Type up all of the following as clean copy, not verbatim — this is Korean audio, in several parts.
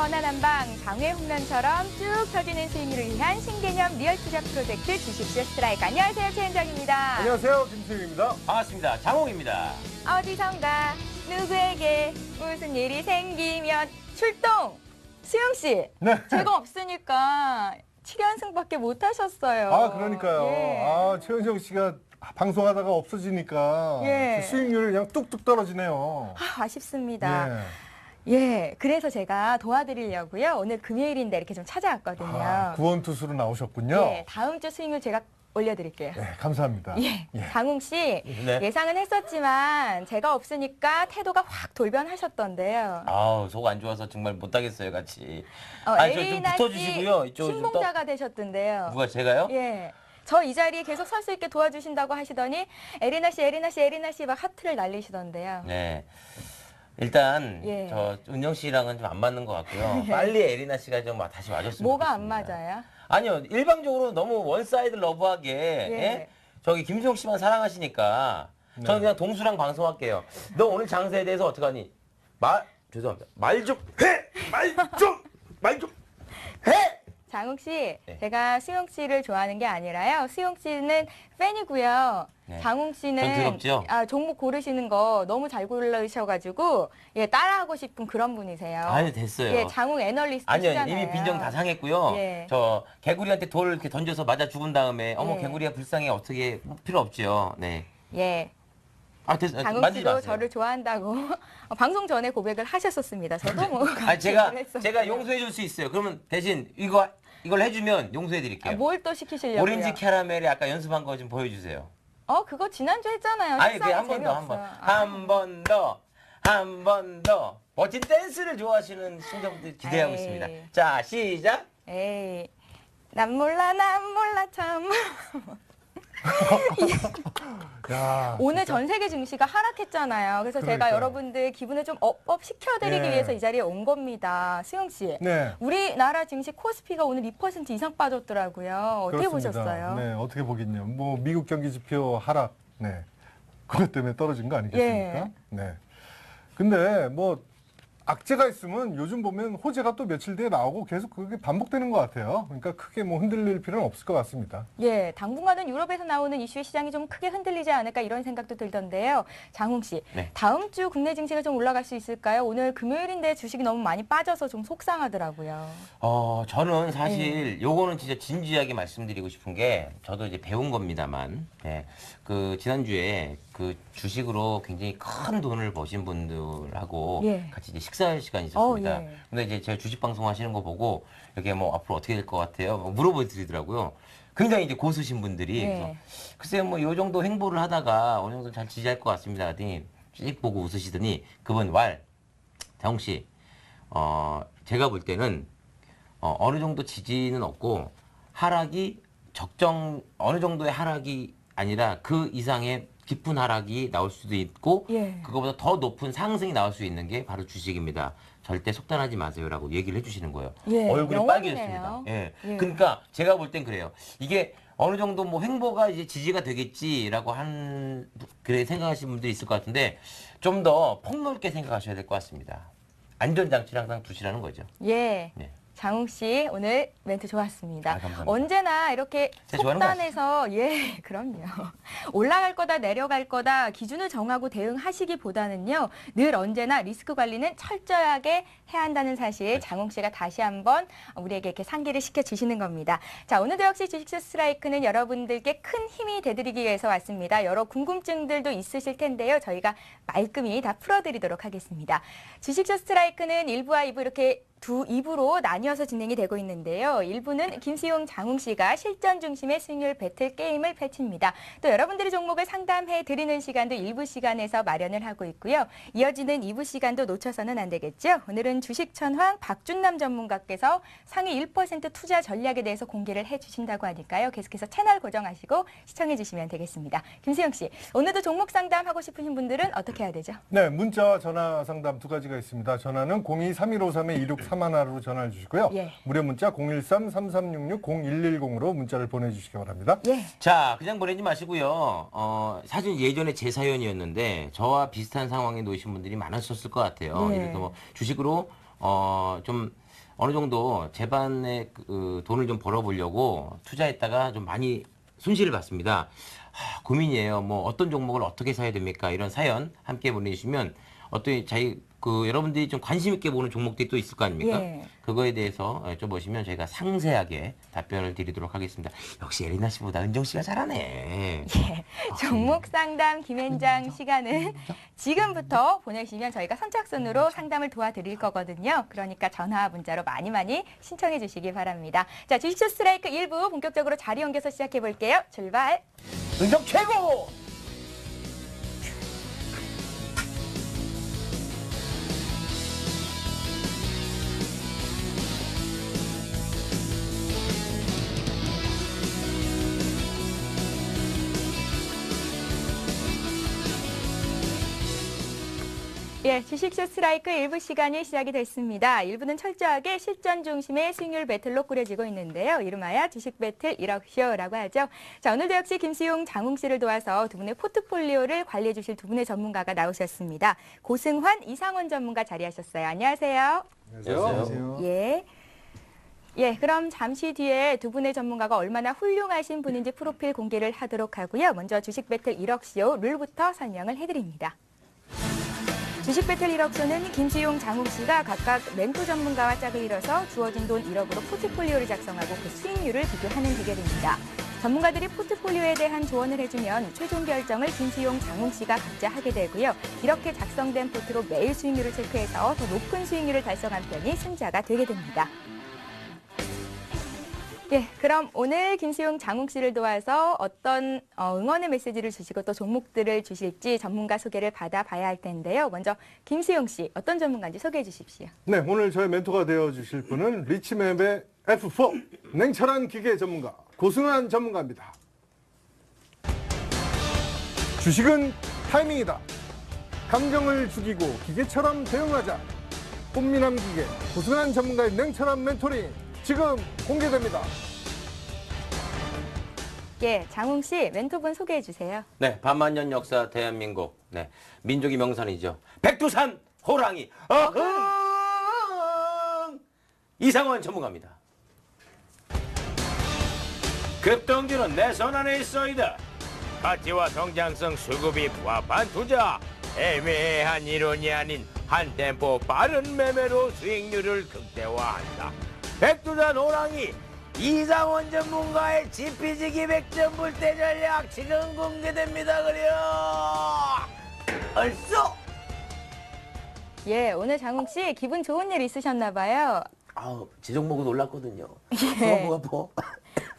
전환 한방, 장외 홈런처럼 쭉 터지는 수익률을 위한 신개념 리얼 투자 프로젝트 주식쇼 스트라이크. 안녕하세요, 최현정입니다. 안녕하세요, 김수영입니다. 반갑습니다. 장홍입니다. 어디선가 누구에게 무슨 일이 생기면 출동! 수영 씨, 네. 제가 없으니까 7연승밖에 못 하셨어요. 아, 그러니까요. 예. 아, 최은정 씨가 방송하다가 없어지니까 예. 수익률이 그냥 뚝뚝 떨어지네요. 아쉽습니다. 예. 예, 그래서 제가 도와드리려고요. 오늘 금요일인데 이렇게 좀 찾아왔거든요. 아, 구원투수로 나오셨군요. 예, 다음 주 수익률 제가 올려드릴게요. 네, 감사합니다. 예, 예. 장웅 씨 네. 예상은 했었지만 제가 없으니까 태도가 확 돌변하셨던데요. 아우, 속 안 좋아서 정말 못하겠어요, 같이. 아니, 저좀 에리나 씨 붙어주시고요. 이쪽으로 좀 신봉자가 되셨던데요. 누가 제가요? 예. 저 이 자리에 계속 설 수 있게 도와주신다고 하시더니 에리나 씨 막 하트를 날리시던데요. 네. 일단 예. 저 은영 씨랑은 좀 안 맞는 것 같고요. 빨리 에리나 씨가 좀 다시 와줬으면 뭐가 안 좋겠습니다. 맞아요? 아니요, 일방적으로 너무 원사이드 러브하게 예? 저기 김수영 씨만 사랑하시니까 저는 그냥 동수랑 방송할게요. 너 오늘 장세에 대해서 어떡하니? 죄송합니다. 말 좀 해! 말 좀 해! 장욱 씨, 네. 제가 수영 씨를 좋아하는 게 아니라요. 수영 씨는 팬이고요. 네. 장욱 씨는 전 더럽죠? 종목 고르시는 거 너무 잘 고르셔가지고 예, 따라하고 싶은 그런 분이세요. 아니, 됐어요. 예, 장욱 애널리스트시잖아요. 아니요, 이미 빈정 다 상했고요. 예. 저 개구리한테 돌 이렇게 던져서 맞아 죽은 다음에 어머 예. 개구리가 불쌍해 어떻게 필요 없지요. 네. 예, 아, 됐어. 장욱 만지지 씨도 마세요. 저를 좋아한다고 방송 전에 고백을 하셨었습니다. 저도 뭐 아니, 제가 했었어요. 용서해 줄 수 있어요. 그러면 대신 이걸 해주면 용서해 드릴게요. 뭘 또 시키시려고요? 오렌지 캐러멜에 아까 연습한 거 좀 보여주세요. 그거 지난주 했잖아요. 아니, 식사하기 한 번 더, 재미없어요. 한 번 더. 멋진 댄스를 좋아하시는 시청자분들 기대하고 에이. 있습니다. 자, 시작. 에이, 난 몰라 참. 야, 오늘 전 세계 증시가 하락했잖아요. 그래서 제가 그러니까요. 여러분들 기분을 좀 업 시켜드리기 예. 위해서 이 자리에 온 겁니다. 수영 씨. 네. 우리나라 증시 코스피가 오늘 2% 이상 빠졌더라고요. 어떻게 그렇습니다. 보셨어요? 네, 어떻게 보긴요. 뭐 미국 경기 지표 하락, 네, 그것 때문에 떨어진 거 아니겠습니까? 예. 네. 근데 뭐 악재가 있으면 요즘 보면 호재가 또 며칠 뒤에 나오고 계속 그게 반복되는 것 같아요. 그러니까 크게 뭐 흔들릴 필요는 없을 것 같습니다. 예, 당분간은 유럽에서 나오는 이슈의 시장이 좀 크게 흔들리지 않을까 이런 생각도 들던데요. 장홍 씨, 네. 다음 주 국내 증시가 좀 올라갈 수 있을까요? 오늘 금요일인데 주식이 너무 많이 빠져서 좀 속상하더라고요. 저는 사실 요거는 진짜 진지하게 말씀드리고 싶은 게 저도 이제 배운 겁니다만, 예, 그 지난주에 그 주식으로 굉장히 큰 돈을 버신 분들하고 예. 같이 이제 식사할 시간이 있었습니다. 예. 근데 이제 제가 주식 방송 하시는 거 보고 이게 뭐 앞으로 어떻게 될 것 같아요? 뭐 물어보시더라고요. 굉장히 이제 고수신 분들이. 예. 그래서 글쎄요, 뭐 요 정도 행보를 하다가 어느 정도 잘 지지할 것 같습니다. 그랬더니 씩 보고 웃으시더니 그분 장홍 씨, 제가 볼 때는 어느 정도 지지는 없고 하락이 어느 정도의 하락이 아니라 그 이상의 깊은 하락이 나올 수도 있고 예. 그거보다 더 높은 상승이 나올 수 있는 게 바로 주식입니다. 절대 속단하지 마세요라고 얘기를 해주시는 거예요. 예, 얼굴이 영원이네요. 빨개졌습니다. 예. 예. 그러니까 제가 볼 땐 그래요. 이게 어느 정도 뭐 횡보가 이제 지지가 되겠지라고 그래 생각하시는 분들이 있을 것 같은데 좀 더 폭넓게 생각하셔야 될 것 같습니다. 안전장치를 항상 두시라는 거죠. 예. 네. 장욱 씨 오늘 멘트 좋았습니다. 아, 감사합니다. 언제나 이렇게 제가 좋아하는 거 속단해서 그럼요. 올라갈 거다 내려갈 거다 기준을 정하고 대응하시기보다는요. 늘 언제나 리스크 관리는 철저하게 해야 한다는 사실 장욱 씨가 다시 한번 우리에게 이렇게 상기를 시켜주시는 겁니다. 자, 오늘도 역시 주식쇼 스트라이크는 여러분들께 큰 힘이 되드리기 위해서 왔습니다. 여러 궁금증들도 있으실 텐데요. 저희가 말끔히 다 풀어드리도록 하겠습니다. 주식쇼 스트라이크는 1부와 2부 이렇게 2부로 나뉘어서 진행이 되고 있는데요. 1부는 김수용, 장웅 씨가 실전 중심의 수익률 배틀 게임을 펼칩니다. 또 여러분들의 종목을 상담해 드리는 시간도 1부 시간에서 마련을 하고 있고요. 이어지는 2부 시간도 놓쳐서는 안 되겠죠. 오늘은 주식천황 박준남 전문가께서 상위 1% 투자 전략에 대해서 공개를 해주신다고 하니까요. 계속해서 채널 고정하시고 시청해 주시면 되겠습니다. 김수용 씨, 오늘도 종목 상담하고 싶으신 분들은 어떻게 해야 되죠? 네, 문자와 전화 상담 두 가지가 있습니다. 전화는 02-3153-2631로 전화를 주시고요. 예. 무료 문자 013-3366-0110으로 문자를 보내주시기 바랍니다. 예. 자, 그냥 보내지 마시고요. 사실 예전에 제 사연이었는데 저와 비슷한 상황에 놓이신 분들이 많으셨을 것 같아요. 네. 이렇게 뭐 주식으로 좀 어느 정도 제반의 그 돈을 좀 벌어보려고 투자했다가 좀 많이 손실을 봤습니다. 고민이에요. 뭐 어떤 종목을 어떻게 사야 됩니까? 이런 사연 함께 보내주시면 어떤 여러분들이 좀 관심 있게 보는 종목들이 또 있을 거 아닙니까? 예. 그거에 대해서 여쭤보시면 저희가 상세하게 답변을 드리도록 하겠습니다. 역시 에리나 씨보다 은정 씨가 잘하네. 예, 종목 상담 김현장 시간은 지금부터 보내시면 저희가 선착순으로 상담을 도와드릴 거거든요. 그러니까 전화, 문자로 많이 많이 신청해 주시기 바랍니다. 자, 주식쇼 스트라이크 1부 본격적으로 자리 옮겨서 시작해 볼게요. 출발! 은정 최고! 예, 주식쇼 스트라이크 1부 시간이 시작이 됐습니다. 1부는 철저하게 실전 중심의 수익률 배틀로 꾸려지고 있는데요. 이름하여 주식 배틀 1억쇼라고 하죠. 자, 오늘도 역시 김수용, 장웅 씨를 도와서 두 분의 포트폴리오를 관리해 주실 두 분의 전문가가 나오셨습니다. 고승환, 이상원 전문가 자리하셨어요. 안녕하세요. 안녕하세요. 예. 예, 그럼 잠시 뒤에 두 분의 전문가가 얼마나 훌륭하신 분인지 프로필 공개를 하도록 하고요. 먼저 주식 배틀 1억쇼 룰부터 설명을 해드립니다. 주식 배틀 1억쇼는 김수용, 장욱 씨가 각각 멘토 전문가와 짝을 이뤄서 주어진 돈 1억으로 포트폴리오를 작성하고 그 수익률을 비교하는 대결입니다. 전문가들이 포트폴리오에 대한 조언을 해주면 최종 결정을 김수용, 장욱 씨가 각자 하게 되고요. 이렇게 작성된 포트로 매일 수익률을 체크해서 더 높은 수익률을 달성한 편이 승자가 되게 됩니다. 예, 그럼 오늘 김수용, 장욱 씨를 도와서 어떤 응원의 메시지를 주시고 또 종목들을 주실지 전문가 소개를 받아봐야 할 텐데요. 먼저 김수용 씨, 어떤 전문가인지 소개해 주십시오. 네, 오늘 저의 멘토가 되어주실 분은 리치맵의 F4 냉철한 기계 전문가 고승환 전문가입니다. 주식은 타이밍이다. 감정을 죽이고 기계처럼 대응하자. 꽃미남 기계 고승환 전문가의 냉철한 멘토링 지금 공개됩니다. 예, 장웅 씨, 멘토분 소개해 주세요. 네, 반만년 역사 대한민국. 네, 민족의 명산이죠. 백두산 호랑이. 어흥! 이상원 전문가입니다. 급등주는 내 손 안에 있어이다. 가치와 성장성 수급이 부합한 투자. 애매한 이론이 아닌 한 템포 빠른 매매로 수익률을 극대화한다. 백두산 호랑이 이상원 전문가의 지피지기 백전 불대 전략 지금 공개됩니다. 그려 얼쏘. 예, 오늘 장웅 씨 기분 좋은 일 있으셨나 봐요. 제 종목은 올랐거든요. 예. 뭐가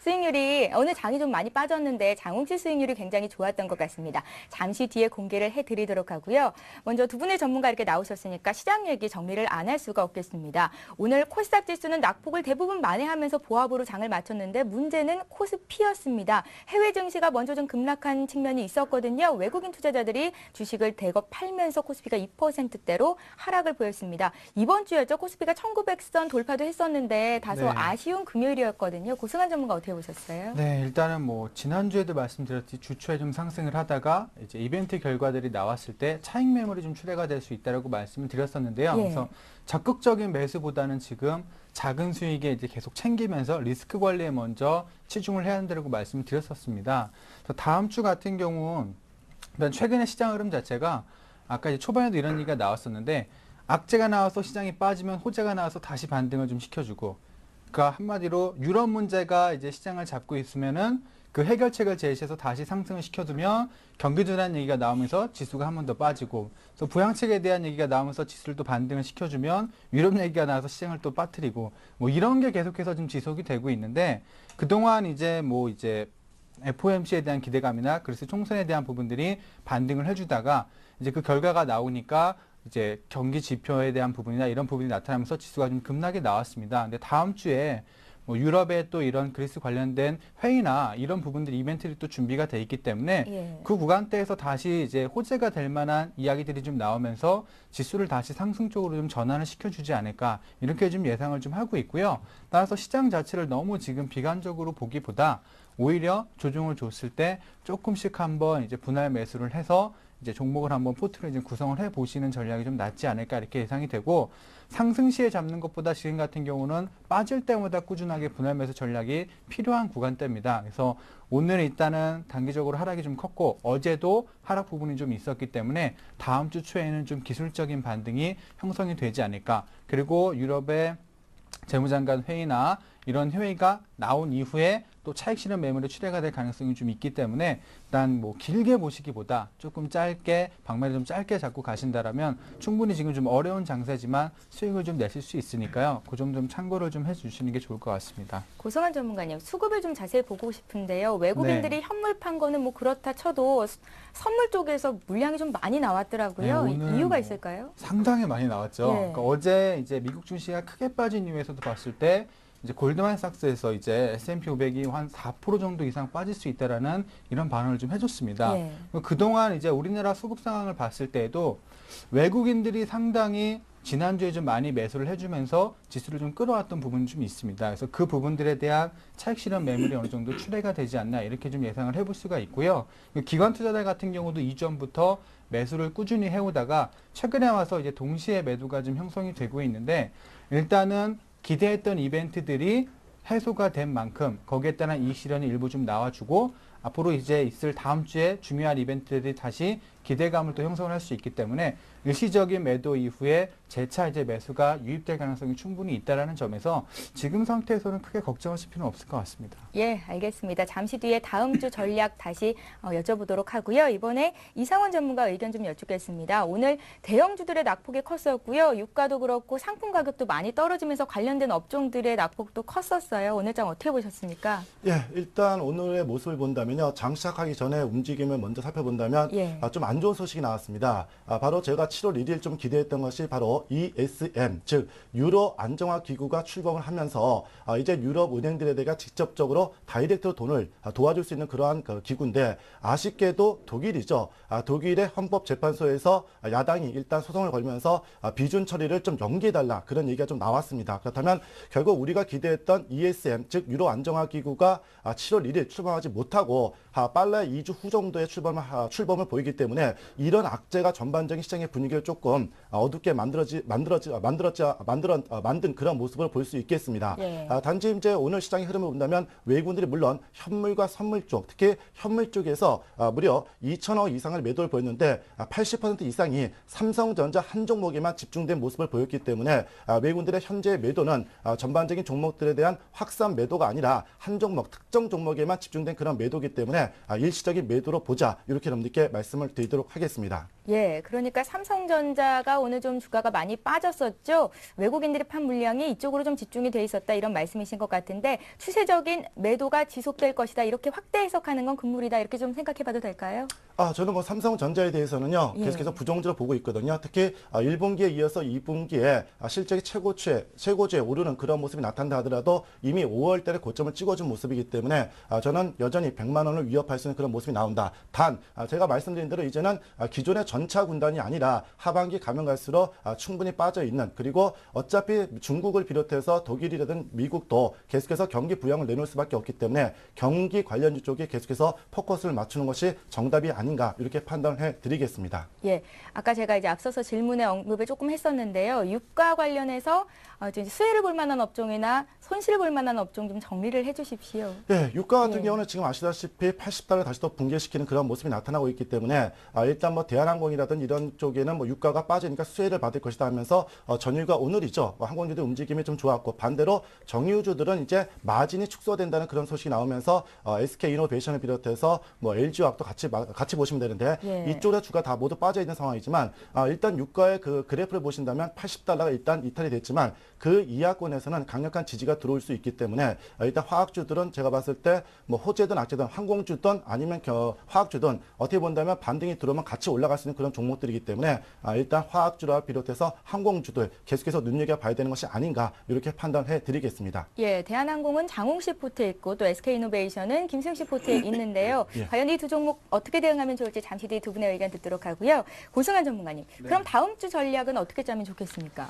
수익률이 오늘 장이 좀 많이 빠졌는데 장웅 씨 수익률이 굉장히 좋았던 것 같습니다. 잠시 뒤에 공개를 해드리도록 하고요. 먼저 두 분의 전문가 이렇게 나오셨으니까 시장 얘기 정리를 안 할 수가 없겠습니다. 오늘 코스닥 지수는 낙폭을 대부분 만회하면서 보합으로 장을 마쳤는데 문제는 코스피였습니다. 해외 증시가 먼저 좀 급락한 측면이 있었거든요. 외국인 투자자들이 주식을 대거 팔면서 코스피가 2%대로 하락을 보였습니다. 이번 주였죠. 코스피가 1900선 돌파도 했었는데 다소 네. 아쉬운 금요일이었거든요. 고승환 전문가 어떻게 보셨어요? 네, 일단은 뭐 지난주에도 말씀드렸듯이 주초에 좀 상승을 하다가 이제 이벤트 결과들이 나왔을 때 차익 매물이 좀 출회가 될 수 있다라고 말씀을 드렸었는데요. 예. 그래서 적극적인 매수보다는 지금 작은 수익에 이제 계속 챙기면서 리스크 관리에 먼저 치중을 해야 한다고 말씀을 드렸었습니다. 그래서 다음 주 같은 경우는 일단 최근의 시장 흐름 자체가 아까 이제 초반에도 이런 얘기가 나왔었는데 악재가 나와서 시장이 빠지면 호재가 나와서 다시 반등을 좀 시켜주고, 그러니까 한마디로 유럽 문제가 이제 시장을 잡고 있으면은 그 해결책을 제시해서 다시 상승을 시켜두면 경기 둔화는 얘기가 나오면서 지수가 한 번 더 빠지고, 또 부양책에 대한 얘기가 나오면서 지수를 또 반등을 시켜주면 유럽 얘기가 나와서 시장을 또 빠뜨리고, 뭐 이런 게 계속해서 좀 지속이 되고 있는데, 그동안 이제 뭐 이제 FOMC에 대한 기대감이나 그래서 총선에 대한 부분들이 반등을 해주다가 이제 그 결과가 나오니까 이제 경기 지표에 대한 부분이나 이런 부분이 나타나면서 지수가 좀 급락이 나왔습니다. 근데 다음 주에 뭐 유럽의 또 이런 그리스 관련된 회의나 이런 부분들 이벤트들이 또 준비가 돼 있기 때문에 예. 그 구간대에서 다시 이제 호재가 될 만한 이야기들이 좀 나오면서 지수를 다시 상승 쪽으로 좀 전환을 시켜주지 않을까, 이렇게 좀 예상을 좀 하고 있고요. 따라서 시장 자체를 너무 지금 비관적으로 보기보다 오히려 조정을 줬을 때 조금씩 한번 이제 분할 매수를 해서 이제 종목을 한번 포트를 이제 구성을 해 보시는 전략이 좀 낫지 않을까 이렇게 예상이 되고 상승 시에 잡는 것보다 지금 같은 경우는 빠질 때마다 꾸준하게 분할 매수 전략이 필요한 구간대입니다. 그래서 오늘 일단은 단기적으로 하락이 좀 컸고 어제도 하락 부분이 좀 있었기 때문에 다음 주 초에는 좀 기술적인 반등이 형성이 되지 않을까. 그리고 유럽의 재무장관 회의나 이런 회의가 나온 이후에 또 차익 실현 매물의 출회가 될 가능성이 좀 있기 때문에 일단 뭐 길게 보시기보다 조금 짧게 방망이 좀 짧게 잡고 가신다라면 충분히 지금 좀 어려운 장세지만 수익을 좀 내실 수 있으니까요. 그 점도 좀 참고를 좀 해주시는 게 좋을 것 같습니다. 고성한 전문가님, 수급을 좀 자세히 보고 싶은데요. 외국인들이 현물 판 거는 뭐 그렇다 쳐도 선물 쪽에서 물량이 좀 많이 나왔더라고요. 네, 오늘 이유가 뭐 있을까요? 상당히 많이 나왔죠. 예. 그러니까 어제 이제 미국 증시가 크게 빠진 이유에서도 봤을 때 이제 골드만삭스에서 이제 S&P 500이 한 4% 정도 이상 빠질 수 있다라는 이런 반응을 좀 해줬습니다. 예. 그동안 이제 우리나라 수급 상황을 봤을 때에도 외국인들이 상당히 지난주에 좀 많이 매수를 해주면서 지수를 좀 끌어왔던 부분이 좀 있습니다. 그래서 그 부분들에 대한 차익 실현 매물이 어느 정도 출회가 되지 않나 이렇게 좀 예상을 해볼 수가 있고요. 기관 투자자 같은 경우도 이전부터 매수를 꾸준히 해오다가 최근에 와서 이제 동시에 매도가 좀 형성이 되고 있는데 일단은 기대했던 이벤트들이 해소가 된 만큼 거기에 따른 이익 실현이 일부 좀 나와주고 앞으로 이제 있을 다음 주에 중요한 이벤트들이 다시 기대감을 또 형성을 할 수 있기 때문에 일시적인 매도 이후에 재차 이제 매수가 유입될 가능성이 충분히 있다라는 점에서 지금 상태에서는 크게 걱정하실 필요는 없을 것 같습니다. 예, 알겠습니다. 잠시 뒤에 다음 주 전략 다시 여쭤보도록 하고요. 이번에 이상원 전문가 의견 좀 여쭙겠습니다. 오늘 대형주들의 낙폭이 컸었고요. 유가도 그렇고 상품 가격도 많이 떨어지면서 관련된 업종들의 낙폭도 컸었어요. 오늘 장 어떻게 보셨습니까? 예, 일단 오늘의 모습을 본다면요. 장 시작하기 전에 움직임을 먼저 살펴본다면 예. 좀 안 좋은 소식이 나왔습니다. 바로 제가 7월 1일 좀 기대했던 것이 바로 ESM, 즉 유로 안정화 기구가 출범을 하면서 이제 유럽 은행들에 대해 직접적으로 다이렉트로 돈을 도와줄 수 있는 그러한 그 기구인데 아쉽게도 독일이죠. 독일의 헌법재판소에서 야당이 일단 소송을 걸면서 비준 처리를 좀 연기해달라 그런 얘기가 좀 나왔습니다. 그렇다면 결국 우리가 기대했던 ESM, 즉 유로 안정화 기구가 7월 1일 출범하지 못하고 빨라 2주 후 정도에 출범을 보이기 때문에 이런 악재가 전반적인 시장의 분위기를 조금 어둡게 만든 그런 모습을 볼 수 있겠습니다. 예. 단지 이제 오늘 시장의 흐름을 본다면 외국인들이 물론 현물과 선물 쪽, 특히 현물 쪽에서 무려 2천억 이상을 매도를 보였는데 80% 이상이 삼성전자 한 종목에만 집중된 모습을 보였기 때문에 외국인들의 현재 매도는 전반적인 종목들에 대한 확산 매도가 아니라 한 종목, 특정 종목에만 집중된 그런 매도이기 때문에 일시적인 매도로 보자 이렇게 여러분들께 말씀을 드리도록 하겠습니다. 예, 그러니까 삼성전자가 오늘 좀 주가가 많이 빠졌었죠. 외국인들이 판 물량이 이쪽으로 좀 집중이 돼 있었다 이런 말씀이신 것 같은데 추세적인 매도가 지속될 것이다 이렇게 확대 해석하는 건 금물이다 이렇게 좀 생각해봐도 될까요? 저는 뭐 삼성전자에 대해서는요 예. 계속해서 부정적으로 보고 있거든요. 특히 1분기에 이어서 2분기에 실적이 최고치에 오르는 그런 모습이 나타난다 하더라도 이미 5월 달에 고점을 찍어준 모습이기 때문에 저는 여전히 100만 원을 위협할 수 있는 그런 모습이 나온다. 단 제가 말씀드린 대로 이제는 기존의 전차 군단이 아니라 하반기 가면 갈수록 충분히 빠져 있는 그리고 어차피 중국을 비롯해서 독일이라든 미국도 계속해서 경기 부양을 내놓을 수밖에 없기 때문에 경기 관련주 쪽에 계속해서 포커스를 맞추는 것이 정답이 아닌가 이렇게 판단을 해드리겠습니다. 예, 아까 제가 이제 앞서서 질문에 언급을 조금 했었는데요. 유가 관련해서 이제 수혜를 볼 만한 업종이나 손실을 볼 만한 업종 좀 정리를 해주십시오. 네, 유가 같은 예. 경우는 지금 아시다시피 80달러 다시 또 붕괴시키는 그런 모습이 나타나고 있기 때문에 일단 뭐 대한항공이라든 이런 쪽에는 뭐 유가가 빠지니까 수혜를 받을 것이다 하면서 전일과 오늘이죠. 항공주들 움직임이 좀 좋았고 반대로 정유주들은 이제 마진이 축소된다는 그런 소식이 나오면서 SK이노베이션을 비롯해서 뭐 LG화학도 같이 보시면 되는데 예. 이쪽에 주가 다 모두 빠져 있는 상황이지만 일단 유가의 그 그래프를 보신다면 80달러가 일단 이탈이 됐지만 그 이하권에서는 강력한 지지가 들어올 수 있기 때문에 일단 화학주들은 제가 봤을 때 뭐 호재든 악재든 항공주든 아니면 화학주든 어떻게 본다면 반등이 들어오면 같이 올라갈 수 있는 그런 종목들이기 때문에 일단 화학주를 비롯해서 항공주들 계속해서 눈여겨봐야 되는 것이 아닌가 이렇게 판단해 드리겠습니다. 예, 대한항공은 장홍씨 포트에 있고 또 SK이노베이션은 김승씨 포트에 있는데요. 예. 과연 이 두 종목 어떻게 대응하면 좋을지 잠시 뒤에 두 분의 의견 듣도록 하고요. 고승환 전문가님, 그럼 다음 주 전략은 어떻게 짜면 좋겠습니까?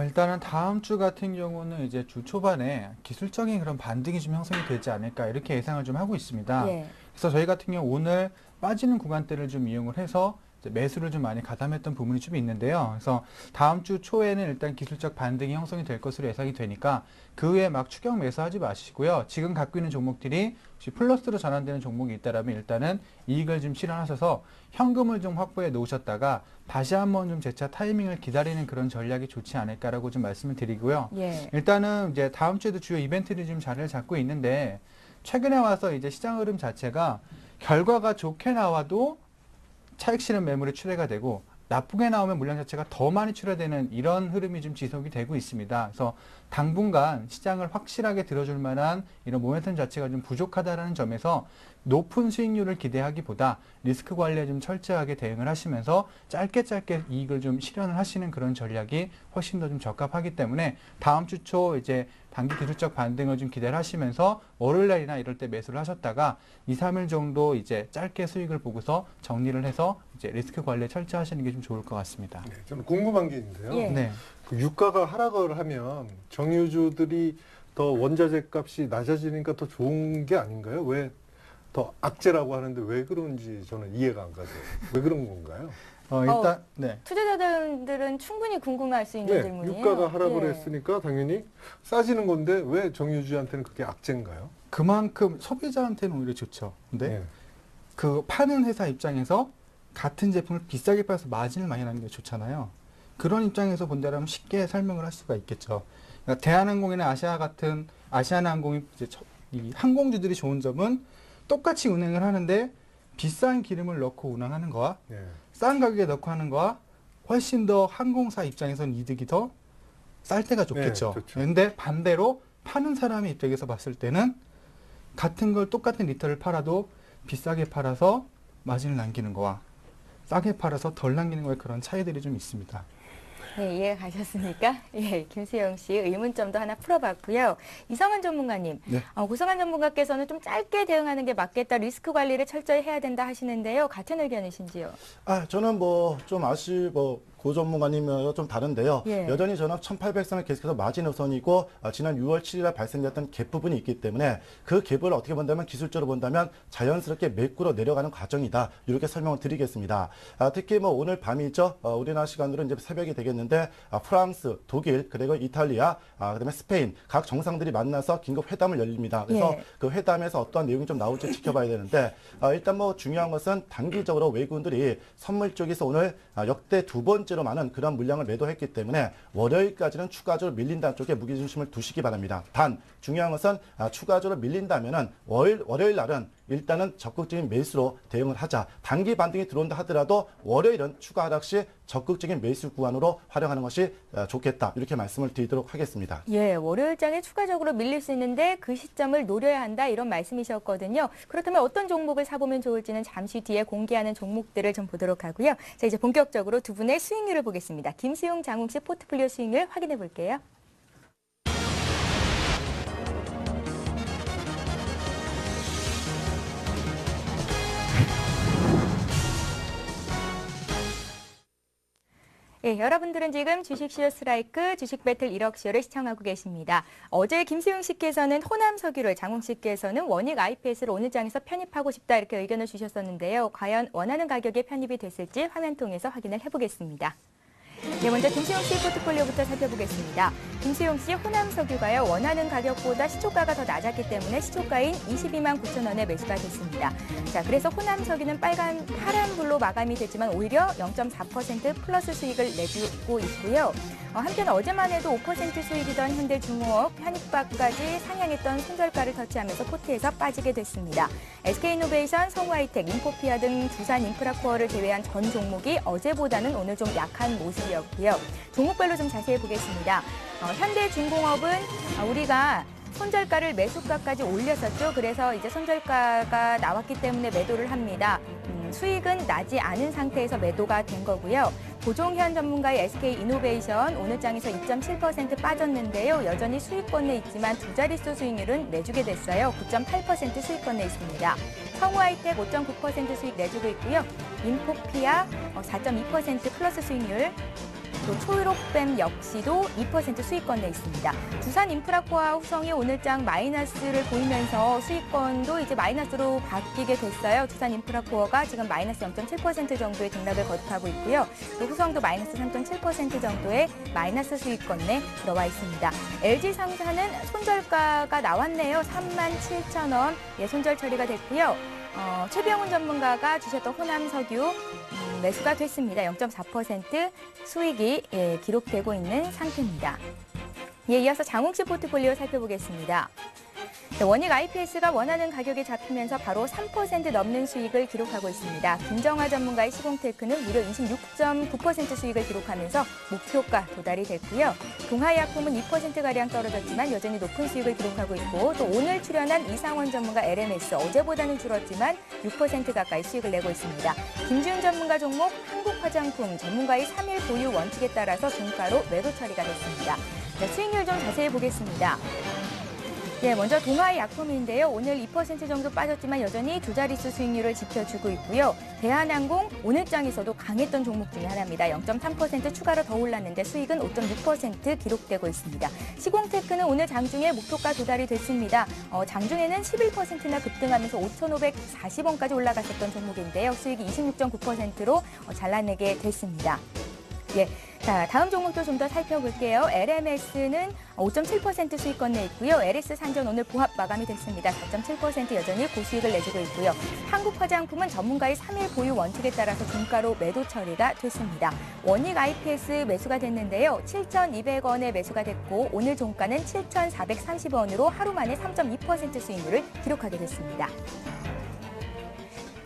일단은 다음 주 같은 경우는 이제 주 초반에 기술적인 그런 반등이 좀 형성이 되지 않을까 이렇게 예상을 좀 하고 있습니다. 예. 그래서 저희 같은 경우 오늘 빠지는 구간대를 좀 이용을 해서 이제 매수를 좀 많이 가담했던 부분이 좀 있는데요. 그래서 다음 주 초에는 일단 기술적 반등이 형성이 될 것으로 예상이 되니까 그 후에 막 추격 매수하지 마시고요. 지금 갖고 있는 종목들이 혹시 플러스로 전환되는 종목이 있다라면 일단은 이익을 좀 실현하셔서 현금을 좀 확보해 놓으셨다가 다시 한번 좀 재차 타이밍을 기다리는 그런 전략이 좋지 않을까라고 좀 말씀을 드리고요. 예. 일단은 이제 다음 주에도 주요 이벤트들이 좀 자리를 잡고 있는데 최근에 와서 이제 시장 흐름 자체가 결과가 좋게 나와도 차익 실현 매물이 출회가 되고 나쁘게 나오면 물량 자체가 더 많이 출회되는 이런 흐름이 좀 지속이 되고 있습니다. 그래서 당분간 시장을 확실하게 들어줄 만한 이런 모멘텀 자체가 좀 부족하다라는 점에서 높은 수익률을 기대하기보다 리스크 관리에 좀 철저하게 대응을 하시면서 짧게 이익을 좀 실현을 하시는 그런 전략이 훨씬 더 좀 적합하기 때문에 다음 주 초 이제 단기 기술적 반등을 좀 기대를 하시면서 월요일 날이나 이럴 때 매수를 하셨다가 2, 3일 정도 이제 짧게 수익을 보고서 정리를 해서 이제 리스크 관리에 철저하시는 게 좀 좋을 것 같습니다. 네, 저는 궁금한 게 있는데요. 예. 네. 그 유가가 하락을 하면 정유주들이 더 원자재 값이 낮아지니까 더 좋은 게 아닌가요? 왜 더 악재라고 하는데 왜 그런지 저는 이해가 안 가서 왜 그런 건가요? 일단 네. 투자자들은 충분히 궁금할 수 있는 네, 질문이에요. 유가가 하락을 예. 했으니까 당연히 싸지는 건데 왜 정유주한테는 그게 악재인가요? 그만큼 소비자한테는 오히려 좋죠. 근데 네. 그 파는 회사 입장에서 같은 제품을 비싸게 팔아서 마진을 많이 나는 게 좋잖아요. 그런 입장에서 본다면 쉽게 설명을 할 수가 있겠죠. 그러니까 대한항공이나 아시아 같은 아시아나항공이 이제 이 항공주들이 좋은 점은 똑같이 운행을 하는데 비싼 기름을 넣고 운항하는 거와 네. 싼 가격에 넣고 하는 거와 훨씬 더 항공사 입장에서는 이득이 더 쌀 때가 좋겠죠. 네, 좋죠. 그런데 반대로 파는 사람의 입장에서 봤을 때는 같은 걸 똑같은 리터를 팔아도 비싸게 팔아서 마진을 남기는 거와 싸게 팔아서 덜 남기는 거에 그런 차이들이 좀 있습니다. 네, 이해 가셨습니까? 예, 김수영 씨 의문점도 하나 풀어봤고요. 이성환 전문가님, 네. 고성환 전문가께서는 좀 짧게 대응하는 게 맞겠다, 리스크 관리를 철저히 해야 된다 하시는데요. 같은 의견이신지요? 저는 좀 고 전문가님과 좀 다른데요. 예. 여전히 저는 1800선을 계속해서 마진 우선이고 지난 6월 7일에 발생됐던 갭 부분이 있기 때문에 그 갭을 어떻게 본다면 기술적으로 본다면 자연스럽게 매꾸로 내려가는 과정이다. 이렇게 설명을 드리겠습니다. 특히 오늘 밤이죠. 우리나라 시간으로 이제 새벽이 되겠는데 프랑스, 독일, 그리고 이탈리아, 그다음에 스페인 각 정상들이 만나서 긴급 회담을 열립니다. 그래서 예. 그 회담에서 어떠한 내용이 좀 나올지 지켜봐야 되는데 일단 중요한 것은 단기적으로 외국인들이 선물 쪽에서 오늘 역대 두 번째로 많은 그런 물량을 매도했기 때문에 월요일까지는 추가적으로 밀린다는 쪽에 무게중심을 두시기 바랍니다. 단 중요한 것은 추가적으로 밀린다면은 월요일 날은 일단은 적극적인 매수로 대응을 하자. 단기 반등이 들어온다 하더라도 월요일은 추가 하락 시 적극적인 매수 구간으로 활용하는 것이 좋겠다. 이렇게 말씀을 드리도록 하겠습니다. 예, 월요일장에 추가적으로 밀릴 수 있는데 그 시점을 노려야 한다 이런 말씀이셨거든요. 그렇다면 어떤 종목을 사보면 좋을지는 잠시 뒤에 공개하는 종목들을 좀 보도록 하고요. 자, 이제 본격적으로 두 분의 수익률을 보겠습니다. 김수용, 장웅식 포트폴리오 수익률 확인해 볼게요. 예, 여러분들은 지금 주식쇼 스트라이크 주식 배틀 1억 쇼를 시청하고 계십니다. 어제 김수용 씨께서는 호남 석유를, 장웅 씨께서는 원익 IPS를 오늘 장에서 편입하고 싶다 이렇게 의견을 주셨었는데요. 과연 원하는 가격에 편입이 됐을지 화면 통해서 확인을 해보겠습니다. 네, 먼저 김수용 씨 포트폴리오부터 살펴보겠습니다. 김수용 씨 호남 석유가요, 원하는 가격보다 시초가가 더 낮았기 때문에 시초가인 22만 9천 원에 매수가 됐습니다. 자, 그래서 호남 석유는 파란불로 마감이 됐지만 오히려 0.4% 플러스 수익을 내주고 있고요. 한편 어제만 해도 5% 수익이던 현대중공업 편입박까지 상향했던 손절가를 터치하면서 코트에서 빠지게 됐습니다. SK이노베이션, 성우하이텍, 인포피아 등 두산 인프라코어를 제외한 전 종목이 어제보다는 오늘 좀 약한 모습이었고요. 종목별로 좀 자세히 보겠습니다. 현대중공업은 우리가 손절가를 매수가까지 올렸었죠. 그래서 이제 손절가가 나왔기 때문에 매도를 합니다. 수익은 나지 않은 상태에서 매도가 된 거고요. 고종현 전문가의 SK이노베이션 오늘 장에서 2.7% 빠졌는데요. 여전히 수익권 내에 있지만 두 자릿수 수익률은 내주게 됐어요. 9.8% 수익권 내에 있습니다. 성우하이텍 5.9% 수익 내주고 있고요. 인포피아 4.2% 플러스 수익률, 또 초록뱀 역시도 2% 수익권 내 있습니다. 두산 인프라코어와 후성이 오늘장 마이너스를 보이면서 수익권도 이제 마이너스로 바뀌게 됐어요. 두산 인프라코어가 지금 마이너스 0.7% 정도의 등락을 거듭하고 있고요. 또 후성도 마이너스 3.7% 정도의 마이너스 수익권 내 들어와 있습니다. LG상사는 손절가가 나왔네요. 37,000원. 예, 손절 처리가 됐고요. 최병훈 전문가가 주셨던 호남석유 매수가 됐습니다. 0.4% 수익이 기록되고 있는 상태입니다. 이어서 장홍씨 포트폴리오 살펴보겠습니다. 원익 IPS가 원하는 가격에 잡히면서 바로 3% 넘는 수익을 기록하고 있습니다. 김정화 전문가의 시공테크는 무려 26.9% 수익을 기록하면서 목표가 도달이 됐고요. 동하의약품은 2%가량 떨어졌지만 여전히 높은 수익을 기록하고 있고 또 오늘 출연한 이상원 전문가 LMS 어제보다는 줄었지만 6% 가까이 수익을 내고 있습니다. 김지훈 전문가 종목 한국화장품 전문가의 3일 보유 원칙에 따라서 종가로 매도 처리가 됐습니다. 자, 수익률 좀 자세히 보겠습니다. 네, 먼저 동아의약품인데요. 오늘 2% 정도 빠졌지만 여전히 두 자릿수 수익률을 지켜주고 있고요. 대한항공 오늘장에서도 강했던 종목 중에 하나입니다. 0.3% 추가로 더 올랐는데 수익은 5.6% 기록되고 있습니다. 시공테크는 오늘 장중에 목표가 도달이 됐습니다. 장중에는 11%나 급등하면서 5,540원까지 올라갔었던 종목인데요. 수익이 26.9%로 잘라내게 됐습니다. 예. 자, 다음 종목도 좀 더 살펴볼게요. LMS는 5.7% 수익권 내 있고요. LS 산전 오늘 보합 마감이 됐습니다. 4.7% 여전히 고수익을 내주고 있고요. 한국화장품은 전문가의 3일 보유 원칙에 따라서 종가로 매도 처리가 됐습니다. 원익 IPS 매수가 됐는데요. 7,200원에 매수가 됐고 오늘 종가는 7,430원으로 하루 만에 3.2% 수익률을 기록하게 됐습니다.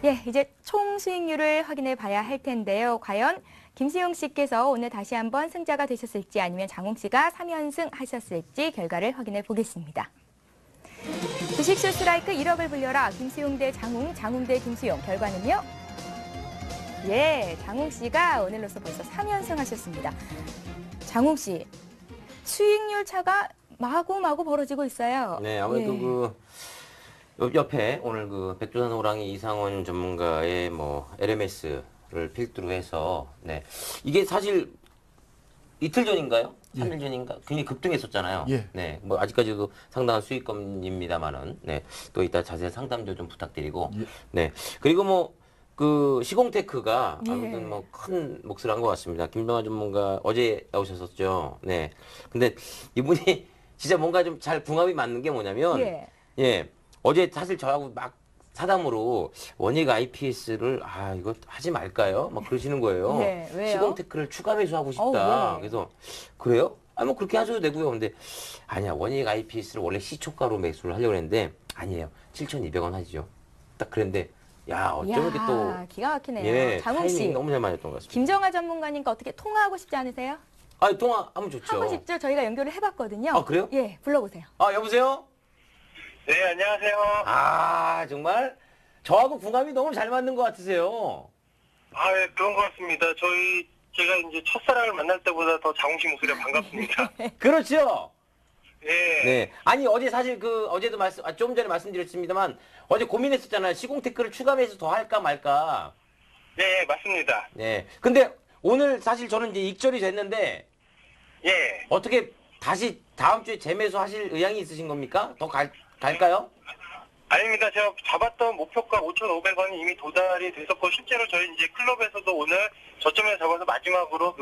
예, 이제 총 수익률을 확인해 봐야 할 텐데요. 과연 김수용 씨께서 오늘 다시 한번 승자가 되셨을지 아니면 장홍 씨가 3연승 하셨을지 결과를 확인해 보겠습니다. 주식쇼 스트라이크 1억을 불려라. 김수용 대 장홍, 장홍 대 김수용. 결과는요? 예, 장홍 씨가 오늘로서 벌써 3연승 하셨습니다. 장홍 씨, 수익률 차가 마구마구 벌어지고 있어요. 네, 아무래도 예. 옆에 오늘 백두산 호랑이 이상원 전문가의 LMS를 필두로 해서 이게 사실 이틀 전인가요? 3일 전인가? 굉장히 급등했었잖아요. 예. 네, 아직까지도 상당한 수익권입니다만은 또 이따 자세한 상담도 좀 부탁드리고 예. 네, 그리고 시공테크가 예. 아무튼 큰 몫을 한 것 같습니다. 김정화 전문가 어제 나오셨었죠. 네, 근데 이분이 진짜 뭔가 좀 잘 궁합이 맞는 게 뭐냐면 예. 어제 사실 저하고 막 사담으로 원익 IPS를 이거 하지 말까요? 막 그러시는 거예요. 네, 왜요? 시공테크를 추가 매수하고 싶다. 네. 그래서 그래요? 그렇게 하셔도 되고요. 근데 아니야, 원익 IPS를 원래 시초가로 매수를 하려고 했는데 아니에요. 7,200원 하시죠. 딱 그랬는데 어쩜 이렇게 또 기가 막히네요. 예, 장홍 씨, 타이밍이 너무 잘 맞았던 것 같습니다. 김정아 전문가님과 어떻게 통화하고 싶지 않으세요? 통화하면 좋죠. 하고 싶죠? 저희가 연결을 해봤거든요. 그래요? 예, 불러보세요. 여보세요? 네, 안녕하세요. 정말 저하고 궁합이 너무 잘 맞는 것 같으세요. 예, 그런 것 같습니다. 제가 이제 첫사랑을 만날 때보다 더 장웅 씨 목소리가 반갑습니다. 그렇죠? 예. 네. 아니, 어제 사실 어제도 좀 전에 말씀드렸습니다만, 어제 고민했었잖아요. 시공테크를 추가 매수 더 할까 말까. 네, 맞습니다. 네. 근데 오늘 사실 저는 이제 익절이 됐는데, 예. 어떻게 다시 다음 주에 재매수 하실 의향이 있으신 겁니까? 더 갈까요? 아닙니다. 제가 잡았던 목표가 5,500원이 이미 도달이 됐었고, 실제로 저희 이제 클럽에서도 오늘 저점에서 잡아서 마지막으로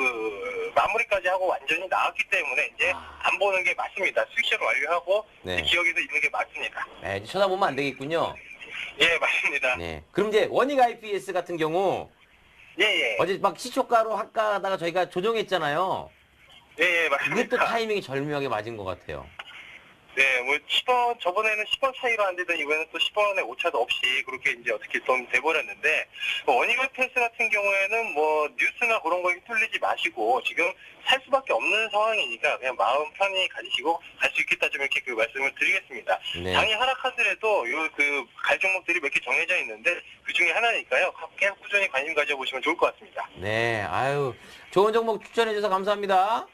마무리까지 하고 완전히 나왔기 때문에 이제 안 보는 게 맞습니다. 수익실을 완료하고 네. 기억에서 있는 게 맞습니다. 네, 이제 쳐다보면 안 되겠군요. 예, 맞습니다. 네. 그럼 이제 원익 IPS 같은 경우, 예. 어제 막 시초가로 할까 하다가 저희가 조정했잖아요. 예, 그게 또 맞습니다. 타이밍이 절묘하게 맞은 것 같아요. 네, 10원, 저번에는 10원 차이로 안 되던 이번에는 또 10원의 오차도 없이 그렇게 이제 어떻게 좀 돼버렸는데, 원익 IPS 같은 경우에는 뉴스나 그런 거에 휘둘리지 마시고, 지금 살 수밖에 없는 상황이니까 그냥 마음 편히 가지시고 갈 수 있겠다 좀 이렇게 말씀을 드리겠습니다. 네. 장이 하락하더라도 갈 종목들이 몇 개 정해져 있는데, 그 중에 하나니까요. 계속 꾸준히 관심 가져보시면 좋을 것 같습니다. 네, 좋은 종목 추천해줘서 감사합니다.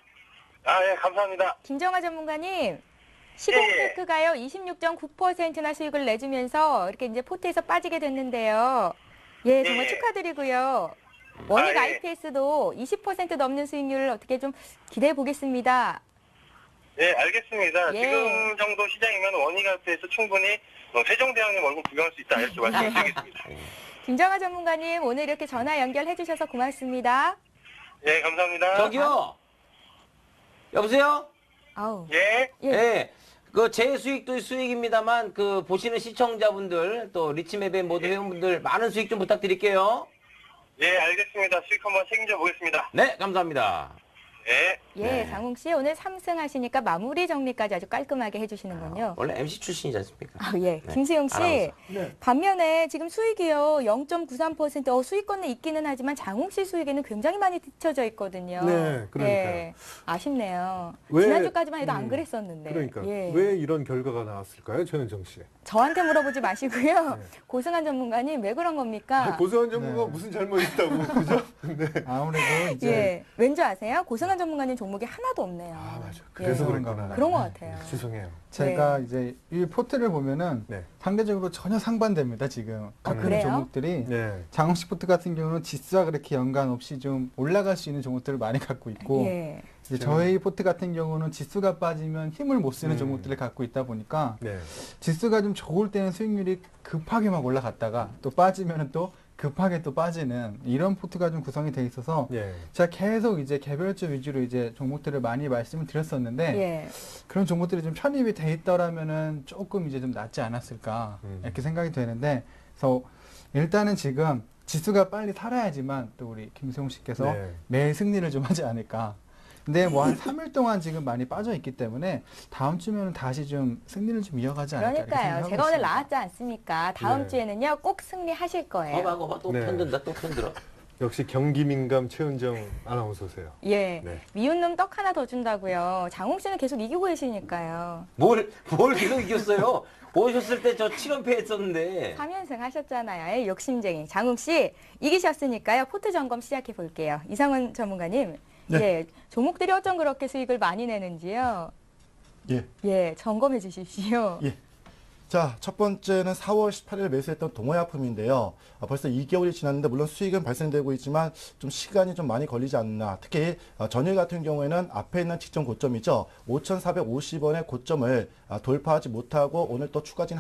예, 감사합니다. 김정아 전문가님, 시공테크가요 26.9%나 수익을 내주면서 이렇게 이제 포트에서 빠지게 됐는데요. 예, 정말 예. 축하드리고요. 원익 예. IPS도 20% 넘는 수익률을 어떻게 좀 기대해 보겠습니다. 네, 알겠습니다. 예. 지금 정도 시장이면 원익 앞에서 충분히 세종대왕님 얼굴 구경할 수 있다 이렇게 말씀드리겠습니다. 김정아 전문가님 오늘 이렇게 전화 연결해 주셔서 고맙습니다. 예, 감사합니다. 저기요. 여보세요? 아우. 예, 예. 예. 그 제 수익도 수익입니다만 그 보시는 시청자분들 또 리치맵의 모든 회원분들 많은 수익 좀 부탁드릴게요. 예, 알겠습니다. 수익 한번 책임져 보겠습니다. 네, 감사합니다. 예. 예, 네. 장웅 씨 오늘 3승 하시니까 마무리 정리까지 아주 깔끔하게 해주시는군요. 원래 MC 출신이지 않습니까? 아, 예. 네, 김수영 씨, 아나운서. 반면에 지금 수익이요 0.93% 수익권에 있기는 하지만 장웅 씨 수익에는 굉장히 많이 뒤쳐져 있거든요. 네, 그러니까요. 예, 아쉽네요. 왜- 지난주까지만 해도 안 그랬었는데. 그러니까 예. 왜 이런 결과가 나왔을까요, 최은정 씨? 저한테 물어보지 마시고요. 네. 고승한 전문가님 왜 그런 겁니까? 고소한 전문가 네. 무슨 잘못 있다고 그죠? 네. 아무래도 이제 예, 왠지 아세요? 고승한 전문가님 종목이 하나도 없네요. 아 맞아. 그래서 예. 그랬구나. 그런 것 같아요. 죄송해요. 제가 이제 이 포트를 보면은 네. 상대적으로 전혀 상반됩니다 지금. 그래요? 그런 종목들이 네. 장홍식 포트 같은 경우는 지수와 그렇게 연관 없이 좀 올라갈 수 있는 종목들을 많이 갖고 있고 예. 이제 저희 포트 같은 경우는 지수가 빠지면 힘을 못 쓰는 종목들을 갖고 있다 보니까 네. 지수가 좀 좋을 때는 수익률이 급하게 막 올라갔다가 또 빠지면은 또 급하게 또 빠지는 이런 포트가 좀 구성이 돼 있어서 예. 제가 계속 이제 개별주 위주로 이제 종목들을 많이 말씀을 드렸었는데 예. 그런 종목들이 좀 편입이 돼 있더라면은 조금 이제 좀 낫지 않았을까 이렇게 생각이 되는데 그래서 일단은 지금 지수가 빨리 살아야지만 또 우리 김수용 씨께서 네. 매일 승리를 좀 하지 않을까. 근데 뭐 한 3일 동안 지금 많이 빠져 있기 때문에 다음 주면은 다시 좀 승리를 좀 이어가지 않을까 이렇게 그러니까요. 생각하고 제가 오늘 있습니다. 나왔지 않습니까? 다음 네. 주에는요 꼭 승리하실 거예요. 봐봐, 또 네. 편든다, 또 편들어. 역시 경기 민감 최은정 아나운서세요. 예. 네. 미운 놈 떡 하나 더 준다고요. 장홍 씨는 계속 이기고 계시니까요. 뭘 계속 이겼어요? 오셨을 때 저 7연패 했었는데. 3연승 하셨잖아요. 에이, 욕심쟁이. 장홍 씨 이기셨으니까요. 포트 점검 시작해 볼게요. 이상은 전문가님. 네. 예. 종목들이 어쩜 그렇게 수익을 많이 내는지요. 예. 예. 점검해 주십시오. 예. 자, 첫 번째는 4월 18일 매수했던 동호약품인데요. 벌써 2개월이 지났는데 물론 수익은 발생되고 있지만 좀 시간이 좀 많이 걸리지 않나. 특히 전일 같은 경우에는 앞에 있는 직전 고점이죠. 5,450원의 고점을 돌파하지 못하고 오늘 또 추가적인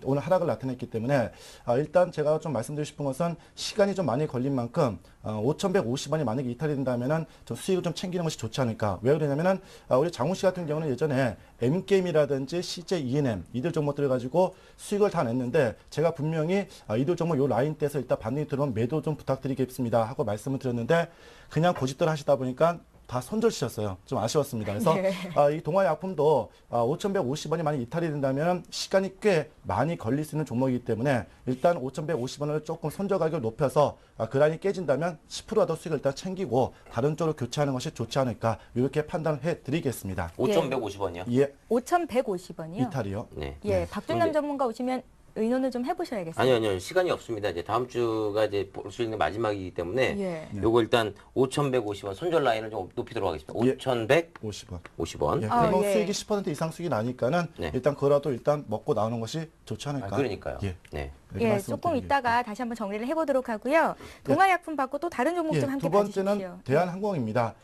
오늘 하락을 나타냈기 때문에 일단 제가 좀 말씀드리고 싶은 것은 시간이 좀 많이 걸린 만큼 5,150원이 만약에 이탈이 된다면은 좀 수익을 좀 챙기는 것이 좋지 않을까. 왜 그러냐면은 우리 장훈 씨 같은 경우는 예전에 M게임이라든지 CJ ENM 이들 종목들을 가지고 수익을 다 냈는데 제가 분명히 이들 종목 요 라인 떼서 일단 반등이 들어오면 매도 좀 부탁드리겠습니다 하고 말씀을 드렸는데 그냥 고집대로 하시다 보니까 다 손절시켰어요. 좀 아쉬웠습니다. 그래서 네. 이 동아약품도 5,150원이 많이 이탈이 된다면 시간이 꽤 많이 걸릴 수 있는 종목이기 때문에 일단 5,150원을 조금 손절 가격을 높여서 그 라인이 깨진다면 10%라도 수익을 일단 챙기고 다른 쪽으로 교체하는 것이 좋지 않을까 이렇게 판단을 해드리겠습니다. 5,150원이요? 예, 5,150원이요. 이탈이요. 네. 예. 박준남 근데- 전문가 오시면 의논을 좀 해보셔야겠어요. 아니요. 시간이 없습니다. 이제 다음 주가 이제 볼 수 있는 마지막이기 때문에 예. 요거 일단 5,150원 손절 라인을 좀 높이도록 하겠습니다. 예. 5,150원. 50원. 예, 아, 그리고 예. 수익이 10% 이상 수익이 나니까는 네. 일단 그거라도 일단 먹고 나오는 것이 좋지 않을까. 그러니까요. 예. 네. 이렇게 예, 말씀을 조금 드리겠습니다. 이따가 다시 한번 정리를 해보도록 하고요. 동아약품 받고 또 다른 종목 예, 좀 함께 두 번째는 봐주십시오. 대한항공입니다.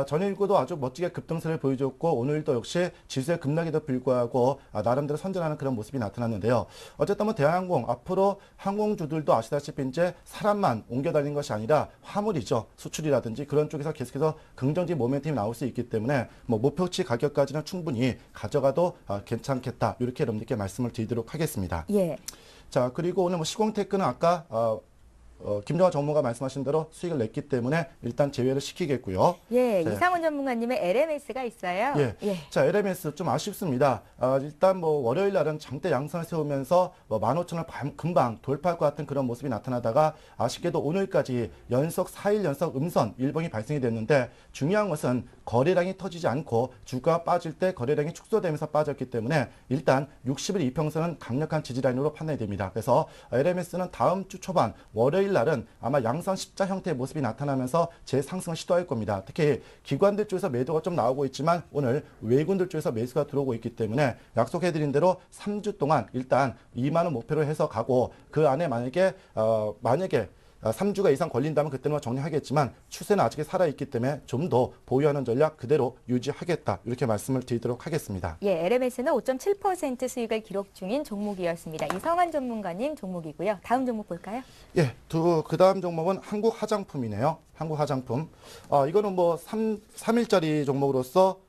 전일구도 아주 멋지게 급등세를 보여줬고 오늘도 역시 지수의 급락에도 불구하고 나름대로 선전하는 그런 모습이 나타났는데요. 어쨌든 뭐 대한항공 앞으로 항공주들도 아시다시피 이제 사람만 옮겨 다니는 것이 아니라 화물이죠. 수출이라든지 그런 쪽에서 계속해서 긍정적인 모멘텀이 나올 수 있기 때문에 뭐 목표치 가격까지는 충분히 가져가도 괜찮겠다. 이렇게 여러분들께 말씀을 드리도록 하겠습니다. 예. 자, 그리고 오늘 뭐 시공테크는 아까 김정화 전문가 말씀하신 대로 수익을 냈기 때문에 일단 제외를 시키겠고요. 예, 네. 이상훈 전문가님의 LMS가 있어요. 예. 자, LMS 좀 아쉽습니다. 일단 뭐 월요일 날은 장대 양선을 세우면서 뭐 15,000을 금방 돌파할 것 같은 그런 모습이 나타나다가 아쉽게도 오늘까지 연속 4일 연속 음선 일봉이 발생이 됐는데 중요한 것은 거래량이 터지지 않고 주가가 빠질 때 거래량이 축소되면서 빠졌기 때문에 일단 60일 이평선은 강력한 지지라인으로 판단이 됩니다. 그래서 LMS는 다음 주 초반 월요일 날은 아마 양선 십자 형태의 모습이 나타나면서 재상승을 시도할 겁니다. 특히 기관들 쪽에서 매도가 좀 나오고 있지만 오늘 외군들 쪽에서 매수가 들어오고 있기 때문에 약속해드린 대로 3주 동안 일단 2만 원 목표로 해서 가고 그 안에 만약에 3주가 이상 걸린다면 그때는 정리하겠지만 추세는 아직 살아있기 때문에 좀 더 보유하는 전략 그대로 유지하겠다. 이렇게 말씀을 드리도록 하겠습니다. 예, LMS는 5.7% 수익을 기록 중인 종목이었습니다. 이성환 전문가님 종목이고요. 다음 종목 볼까요? 예, 그 다음 종목은 한국 화장품이네요. 한국 화장품. 이거는 뭐 3일짜리 종목으로서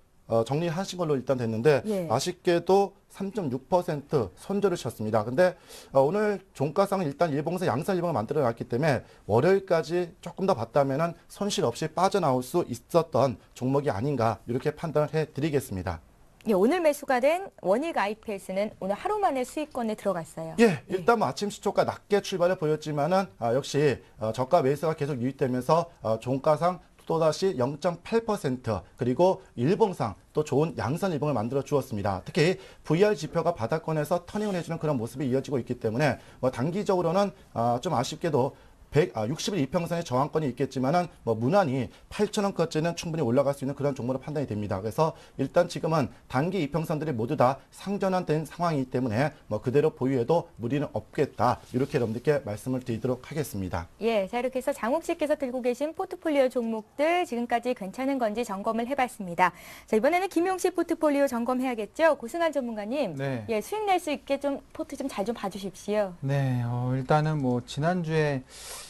정리하신 걸로 일단 됐는데 예. 아쉽게도 3.6% 손절을 쳤습니다. 근데 오늘 종가상은 일단 일봉에서 양산 일봉을 만들어 놨기 때문에 월요일까지 조금 더 봤다면은 손실 없이 빠져나올 수 있었던 종목이 아닌가 이렇게 판단을 해드리겠습니다. 예, 오늘 매수가 된 원익 IPS는 오늘 하루 만에 수익권에 들어갔어요. 예, 일단 뭐 아침 시초가 낮게 출발을 보였지만은 역시 저가 매수가 계속 유입되면서 종가상 또다시 0.8% 그리고 일봉상 또 좋은 양산 일봉을 만들어 주었습니다. 특히 VR 지표가 바닥권에서 터닝을 해주는 그런 모습이 이어지고 있기 때문에 뭐 단기적으로는 좀 아쉽게도 60일 이평선의 저항권이 있겠지만은 뭐 무난히 8,000원까지는 충분히 올라갈 수 있는 그런 종목으로 판단이 됩니다. 그래서 일단 지금은 단기 이평선들이 모두 다 상전환된 상황이기 때문에 뭐 그대로 보유해도 무리는 없겠다. 이렇게 여러분들께 말씀을 드리도록 하겠습니다. 예, 자 이렇게 해서 장욱 씨께서 들고 계신 포트폴리오 종목들 지금까지 괜찮은 건지 점검을 해봤습니다. 자 이번에는 김용 씨 포트폴리오 점검해야겠죠? 고승환 전문가님, 네. 예, 수익 낼 수 있게 좀 포트 좀 잘 좀 봐주십시오. 네, 일단은 뭐 지난주에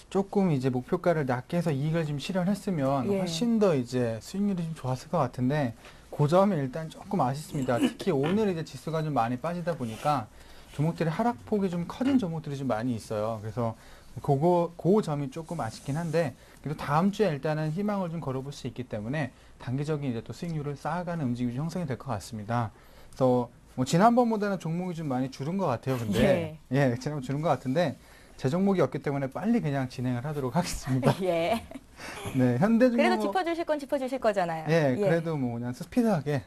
조금 이제 목표가를 낮게 해서 이익을 좀 실현했으면 예. 훨씬 더 이제 수익률이 좀 좋았을 것 같은데 그 점이 일단 조금 아쉽습니다. 특히 오늘 이제 지수가 좀 많이 빠지다 보니까 종목들의 하락폭이 좀 커진 종목들이 좀 많이 있어요. 그래서 그 점이 조금 아쉽긴 한데 그래도 다음 주에 일단은 희망을 좀 걸어볼 수 있기 때문에 단기적인 이제 또 수익률을 쌓아가는 움직임이 좀 형성이 될 것 같습니다. 그래서 뭐 지난번보다는 종목이 좀 많이 줄은 것 같아요. 근데 예, 지난번 줄은 것 같은데 제 종목이 없기 때문에 빨리 그냥 진행을 하도록 하겠습니다. 예. 네, 현대중공업. 그래도 짚어주실 건 짚어주실 거잖아요. 예, 그래도 뭐 그냥 스피드하게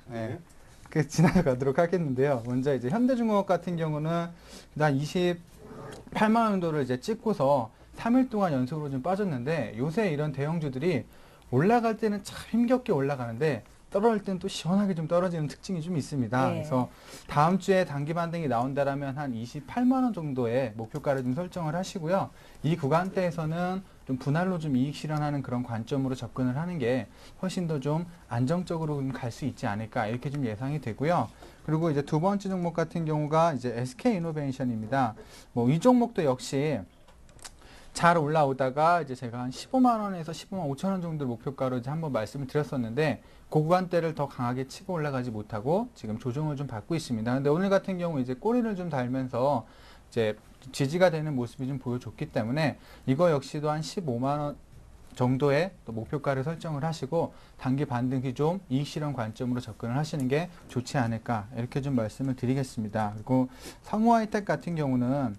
그 지나가도록 하겠는데요. 먼저 이제 현대중공업 같은 경우는 한 28만 원 정도를 이제 찍고서 3일 동안 연속으로 좀 빠졌는데 요새 이런 대형주들이 올라갈 때는 참 힘겹게 올라가는데 떨어질 때는 또 시원하게 좀 떨어지는 특징이 좀 있습니다. 네. 그래서 다음 주에 단기 반등이 나온다라면 한 28만 원 정도의 목표가를 좀 설정을 하시고요. 이 구간대에서는 좀 분할로 좀 이익 실현하는 그런 관점으로 접근을 하는 게 훨씬 더 좀 안정적으로 갈 수 있지 않을까 이렇게 좀 예상이 되고요. 그리고 이제 두 번째 종목 같은 경우가 이제 SK 이노베이션입니다. 뭐 이 종목도 역시 잘 올라오다가 이제 제가 한 15만 원에서 15만 5천 원 정도 목표가로 이제 한번 말씀을 드렸었는데 그 구간대를 더 강하게 치고 올라가지 못하고 지금 조정을 좀 받고 있습니다. 근데 오늘 같은 경우 이제 꼬리를 좀 달면서 이제 지지가 되는 모습이 좀 보여줬기 때문에 이거 역시도 한 15만 원 정도의 또 목표가를 설정을 하시고 단기 반등이 좀 이익 실현 관점으로 접근을 하시는 게 좋지 않을까 이렇게 좀 말씀을 드리겠습니다. 그리고 성우하이텍 같은 경우는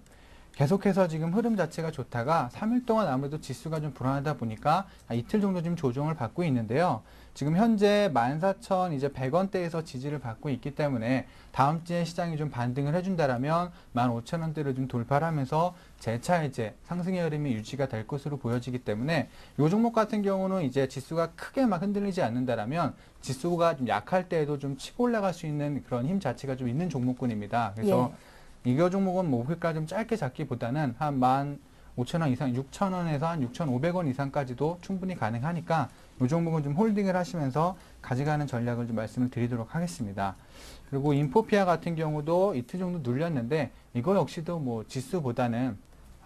계속해서 지금 흐름 자체가 좋다가 3일 동안 아무래도 지수가 좀 불안하다 보니까 이틀 정도 좀 조정을 받고 있는데요. 지금 현재 14,100원대에서 지지를 받고 있기 때문에 다음 주에 시장이 좀 반등을 해준다라면 15,000원대를 좀 돌파를 하면서 재차 이제 상승의 흐름이 유지가 될 것으로 보여지기 때문에 이 종목 같은 경우는 이제 지수가 크게 막 흔들리지 않는다라면 지수가 좀 약할 때에도 좀 치고 올라갈 수 있는 그런 힘 자체가 좀 있는 종목군입니다. 그래서 이 종목은 목표가 좀 짧게 잡기보다는 한 15,000원 이상, 6,000원에서 한 6,500원 이상까지도 충분히 가능하니까 이 종목은 좀 홀딩을 하시면서 가져가는 전략을 좀 말씀을 드리도록 하겠습니다. 그리고 인포피아 같은 경우도 이틀 정도 눌렸는데 이거 역시도 뭐 지수보다는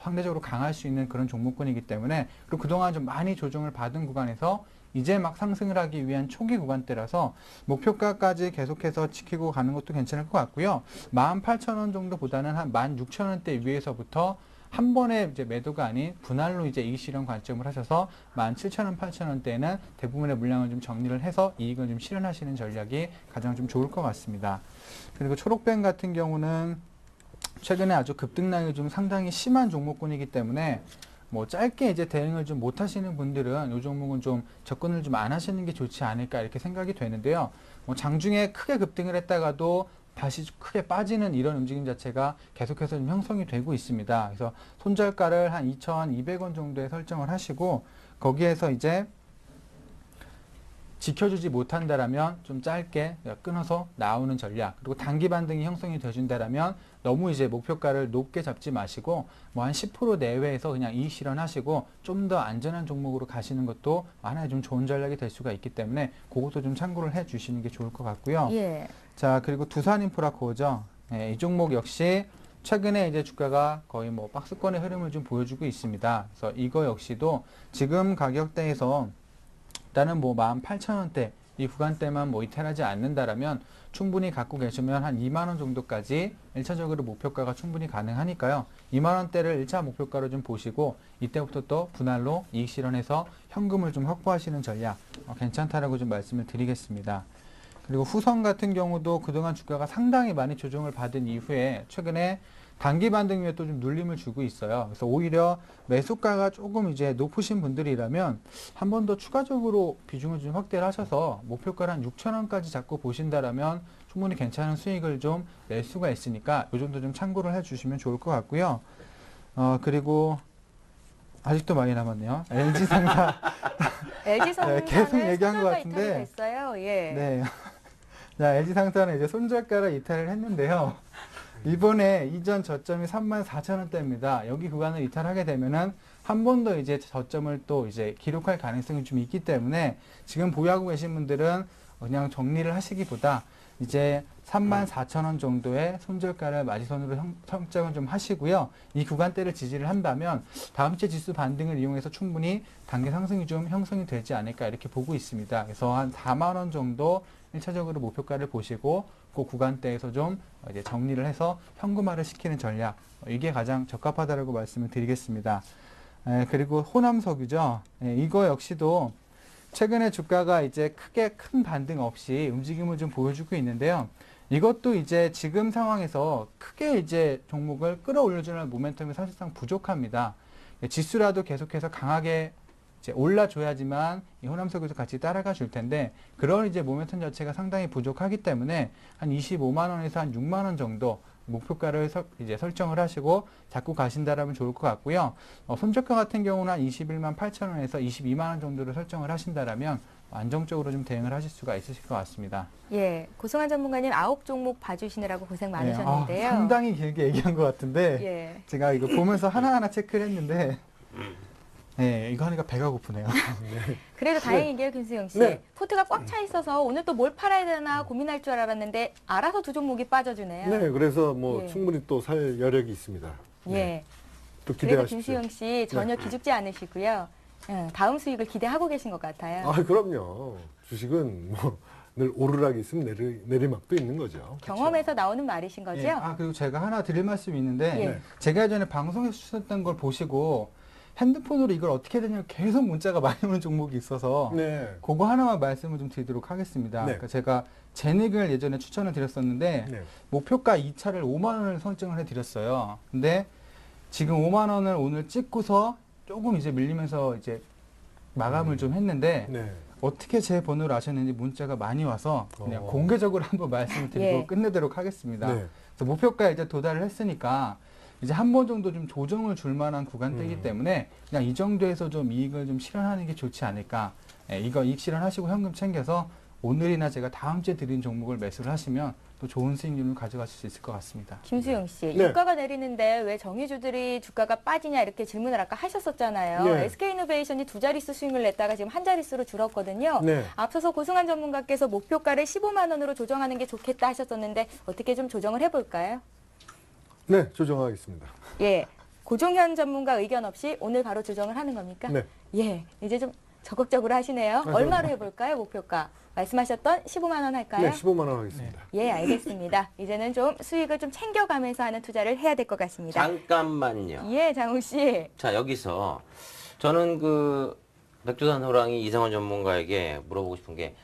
상대적으로 강할 수 있는 그런 종목군이기 때문에 그리고 그동안 좀 많이 조정을 받은 구간에서 이제 막 상승을 하기 위한 초기 구간대라서 목표가까지 계속해서 지키고 가는 것도 괜찮을 것 같고요. 18,000원 정도보다는 한 16,000원대 위에서부터 한 번에 이제 매도가 아닌 분할로 이제 이익 실현 관점을 하셔서 17,000원, 8,000원대에는 대부분의 물량을 좀 정리를 해서 이익을 좀 실현하시는 전략이 가장 좀 좋을 것 같습니다. 그리고 초록뱅 같은 경우는 최근에 아주 급등량이 좀 상당히 심한 종목군이기 때문에 뭐 짧게 이제 대응을 좀 못 하시는 분들은 이 종목은 좀 접근을 좀 안 하시는 게 좋지 않을까 이렇게 생각이 되는데요. 뭐 장중에 크게 급등을 했다가도 다시 크게 빠지는 이런 움직임 자체가 계속해서 좀 형성이 되고 있습니다. 그래서 손절가를 한 2,200원 정도에 설정을 하시고 거기에서 이제 지켜주지 못한다라면 좀 짧게 끊어서 나오는 전략 그리고 단기 반등이 형성이 되준다라면 너무 이제 목표가를 높게 잡지 마시고 뭐 한 10% 내외에서 그냥 이익 실현하시고 좀 더 안전한 종목으로 가시는 것도 하나의 좀 좋은 전략이 될 수가 있기 때문에 그것도 좀 참고를 해 주시는 게 좋을 것 같고요. 예. 자, 그리고 두산인프라코어죠. 이 종목 역시 최근에 이제 주가가 거의 뭐 박스권의 흐름을 좀 보여주고 있습니다. 그래서 이거 역시도 지금 가격대에서 일단은 뭐 18,000원대 이 구간대만 뭐 이탈하지 않는다라면 충분히 갖고 계시면 한 2만 원 정도까지 1차적으로 목표가가 충분히 가능하니까요. 2만 원대를 1차 목표가로 좀 보시고 이때부터 또 분할로 이익 실현해서 현금을 좀 확보하시는 전략 괜찮다라고 좀 말씀을 드리겠습니다. 그리고 후성 같은 경우도 그동안 주가가 상당히 많이 조정을 받은 이후에 최근에 단기 반등 위에 또 좀 눌림을 주고 있어요. 그래서 오히려 매수가가 조금 이제 높으신 분들이라면 한 번 더 추가적으로 비중을 좀 확대를 하셔서 목표가를 한 6,000원까지 잡고 보신다라면 충분히 괜찮은 수익을 좀 낼 수가 있으니까 이 정도 좀 참고를 해주시면 좋을 것 같고요. 그리고 아직도 많이 남았네요. LG상사 LG상사는 계속 얘기한 것 손절가 같은데. 이탈이 됐어요. 예. 네. 자, LG상사는 이제 손절가를 이탈을 했는데요. 이번에 이전 저점이 34,000원대입니다. 여기 구간을 이탈하게 되면은 한 번 더 이제 저점을 또 이제 기록할 가능성이 좀 있기 때문에 지금 보유하고 계신 분들은 그냥 정리를 하시기보다 이제 34,000원 정도의 손절가를 마지선으로 설정을 좀 하시고요. 이 구간대를 지지를 한다면 다음 주에 지수 반등을 이용해서 충분히 단기 상승이 좀 형성이 되지 않을까 이렇게 보고 있습니다. 그래서 한 4만 원 정도 1차적으로 목표가를 보시고 그 구간대에서 좀 이제 정리를 해서 현금화를 시키는 전략 이게 가장 적합하다라고 말씀을 드리겠습니다. 그리고 호남석유죠. 이거 역시도 최근에 주가가 이제 크게 큰 반등 없이 움직임을 좀 보여주고 있는데요. 이것도 이제 지금 상황에서 크게 이제 종목을 끌어올려주는 모멘텀이 사실상 부족합니다. 지수라도 계속해서 강하게 이제 올라줘야지만 이 호남석유도 같이 따라가 줄 텐데 그런 이제 모멘텀 자체가 상당히 부족하기 때문에 한 25만 원에서 한 6만 원 정도 목표가를 이제 설정을 하시고 잡고 가신다라면 좋을 것 같고요. 손절가 같은 경우는 한 21만 8천 원에서 22만 원 정도를 설정을 하신다라면 안정적으로 좀 대응을 하실 수가 있으실 것 같습니다. 예, 고승환 전문가님 9종목 봐주시느라고 고생 많으셨는데요. 상당히 길게 얘기한 것 같은데 예. 제가 이거 보면서 하나하나 체크를 했는데 네, 이거 하니까 배가 고프네요. 그래도 다행이게요, 김수영 씨. 네. 포트가 꽉 차 있어서 오늘 또 뭘 팔아야 되나 고민할 줄 알았는데 알아서 두 종목이 빠져주네요. 네, 그래서 뭐 예. 충분히 또 살 여력이 있습니다. 예. 네, 또 그래도 기대하십시오. 김수영 씨 전혀 기죽지 않으시고요. 다음 수익을 기대하고 계신 것 같아요. 아, 그럼요. 주식은 뭐 늘 오르락 있으면 내리막도 있는 거죠. 경험에서 나오는 말이신 거죠? 예, 그리고 제가 하나 드릴 말씀이 있는데 예. 제가 예전에 방송에서 주셨던 걸 보시고 핸드폰으로 이걸 어떻게 되냐고 계속 문자가 많이 오는 종목이 있어서 네. 그거 하나만 말씀을 좀 드리도록 하겠습니다. 네. 그러니까 제가 제닉을 예전에 추천을 드렸었는데 네. 목표가 2차를 5만 원을 설정을 해드렸어요. 근데 지금 5만 원을 오늘 찍고서 조금 이제 밀리면서 이제 마감을 좀 했는데 네. 어떻게 제 번호를 아셨는지 문자가 많이 와서 그냥 어. 공개적으로 한번 말씀을 드리고 예. 끝내도록 하겠습니다. 네. 그래서 목표가에 이제 도달을 했으니까 이제 한 번 정도 좀 조정을 줄 만한 구간대이기 때문에 그냥 이 정도에서 좀 이익을 좀 실현하는 게 좋지 않을까. 이거 이익 실현하시고 현금 챙겨서 오늘이나 제가 다음 주에 드린 종목을 매수를 하시면 또 좋은 수익률을 가져가실 수 있을 것 같습니다. 김수영 씨, 네. 유가가 내리는데 왜 정유주들이 주가가 빠지냐 이렇게 질문을 아까 하셨었잖아요. 네. SK이노베이션이 두 자릿수 수익을 냈다가 지금 한 자릿수로 줄었거든요. 네. 앞서서 고승환 전문가께서 목표가를 15만 원으로 조정하는 게 좋겠다 하셨었는데 어떻게 좀 조정을 해볼까요? 네, 조정하겠습니다. 예, 고종현 전문가 의견 없이 오늘 바로 조정을 하는 겁니까? 네. 예, 이제 좀 적극적으로 하시네요. 아, 얼마로 그럼요. 해볼까요, 목표가? 말씀하셨던 15만 원 할까요? 네, 15만 원 하겠습니다. 예, 알겠습니다. 이제는 좀 수익을 좀 챙겨가면서 하는 투자를 해야 될 것 같습니다. 잠깐만요. 예, 장욱 씨. 자, 여기서 저는 그 백두산 호랑이 이상원 전문가에게 물어보고 싶은 게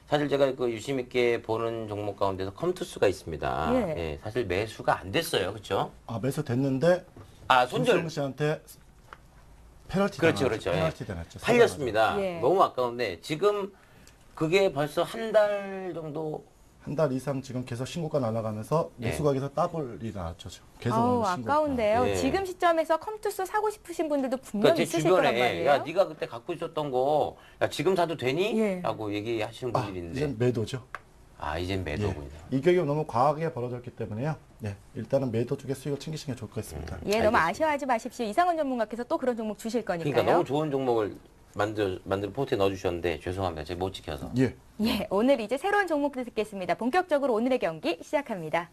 사실 제가 그 유심 있게 보는 종목 가운데서 컴투스가 있습니다. 예. 예, 사실 매수가 안 됐어요. 그렇죠? 매수 됐는데 아, 손절 손정 씨한테 페널티 그렇죠, 당하죠. 그렇죠. 페널티 예. 당했죠. 팔렸습니다. 예. 너무 아까운데 지금 그게 벌써 한 달 정도 한 달 이상 지금 계속 신고가 날아가면서 예. 매수가에서 더블이 나왔죠. 계속 아우, 오늘 신고가. 아까운데요. 예. 지금 시점에서 컴투스 사고 싶으신 분들도 분명 그러니까 제 있으실 거란 주변에 말이에요. 야 네가 그때 갖고 있었던 거 야, 지금 사도 되니? 예. 라고 얘기하시는 분들이 이제 있는데 매도죠. 아, 이젠 매도군요. 이 가격이 너무 과하게 벌어졌기 때문에요. 네, 일단은 매도 쪽에 수익을 챙기시는 게 좋을 것 같습니다. 예, 너무 알겠습니다. 아쉬워하지 마십시오. 이상원 전문가께서 또 그런 종목 주실 거니까요. 그러니까 너무 좋은 종목을 만들어 포트에 넣어주셨는데 죄송합니다. 제가 못 지켜서. 예. 예, 오늘 이제 새로운 종목들 듣겠습니다. 본격적으로 오늘의 경기 시작합니다.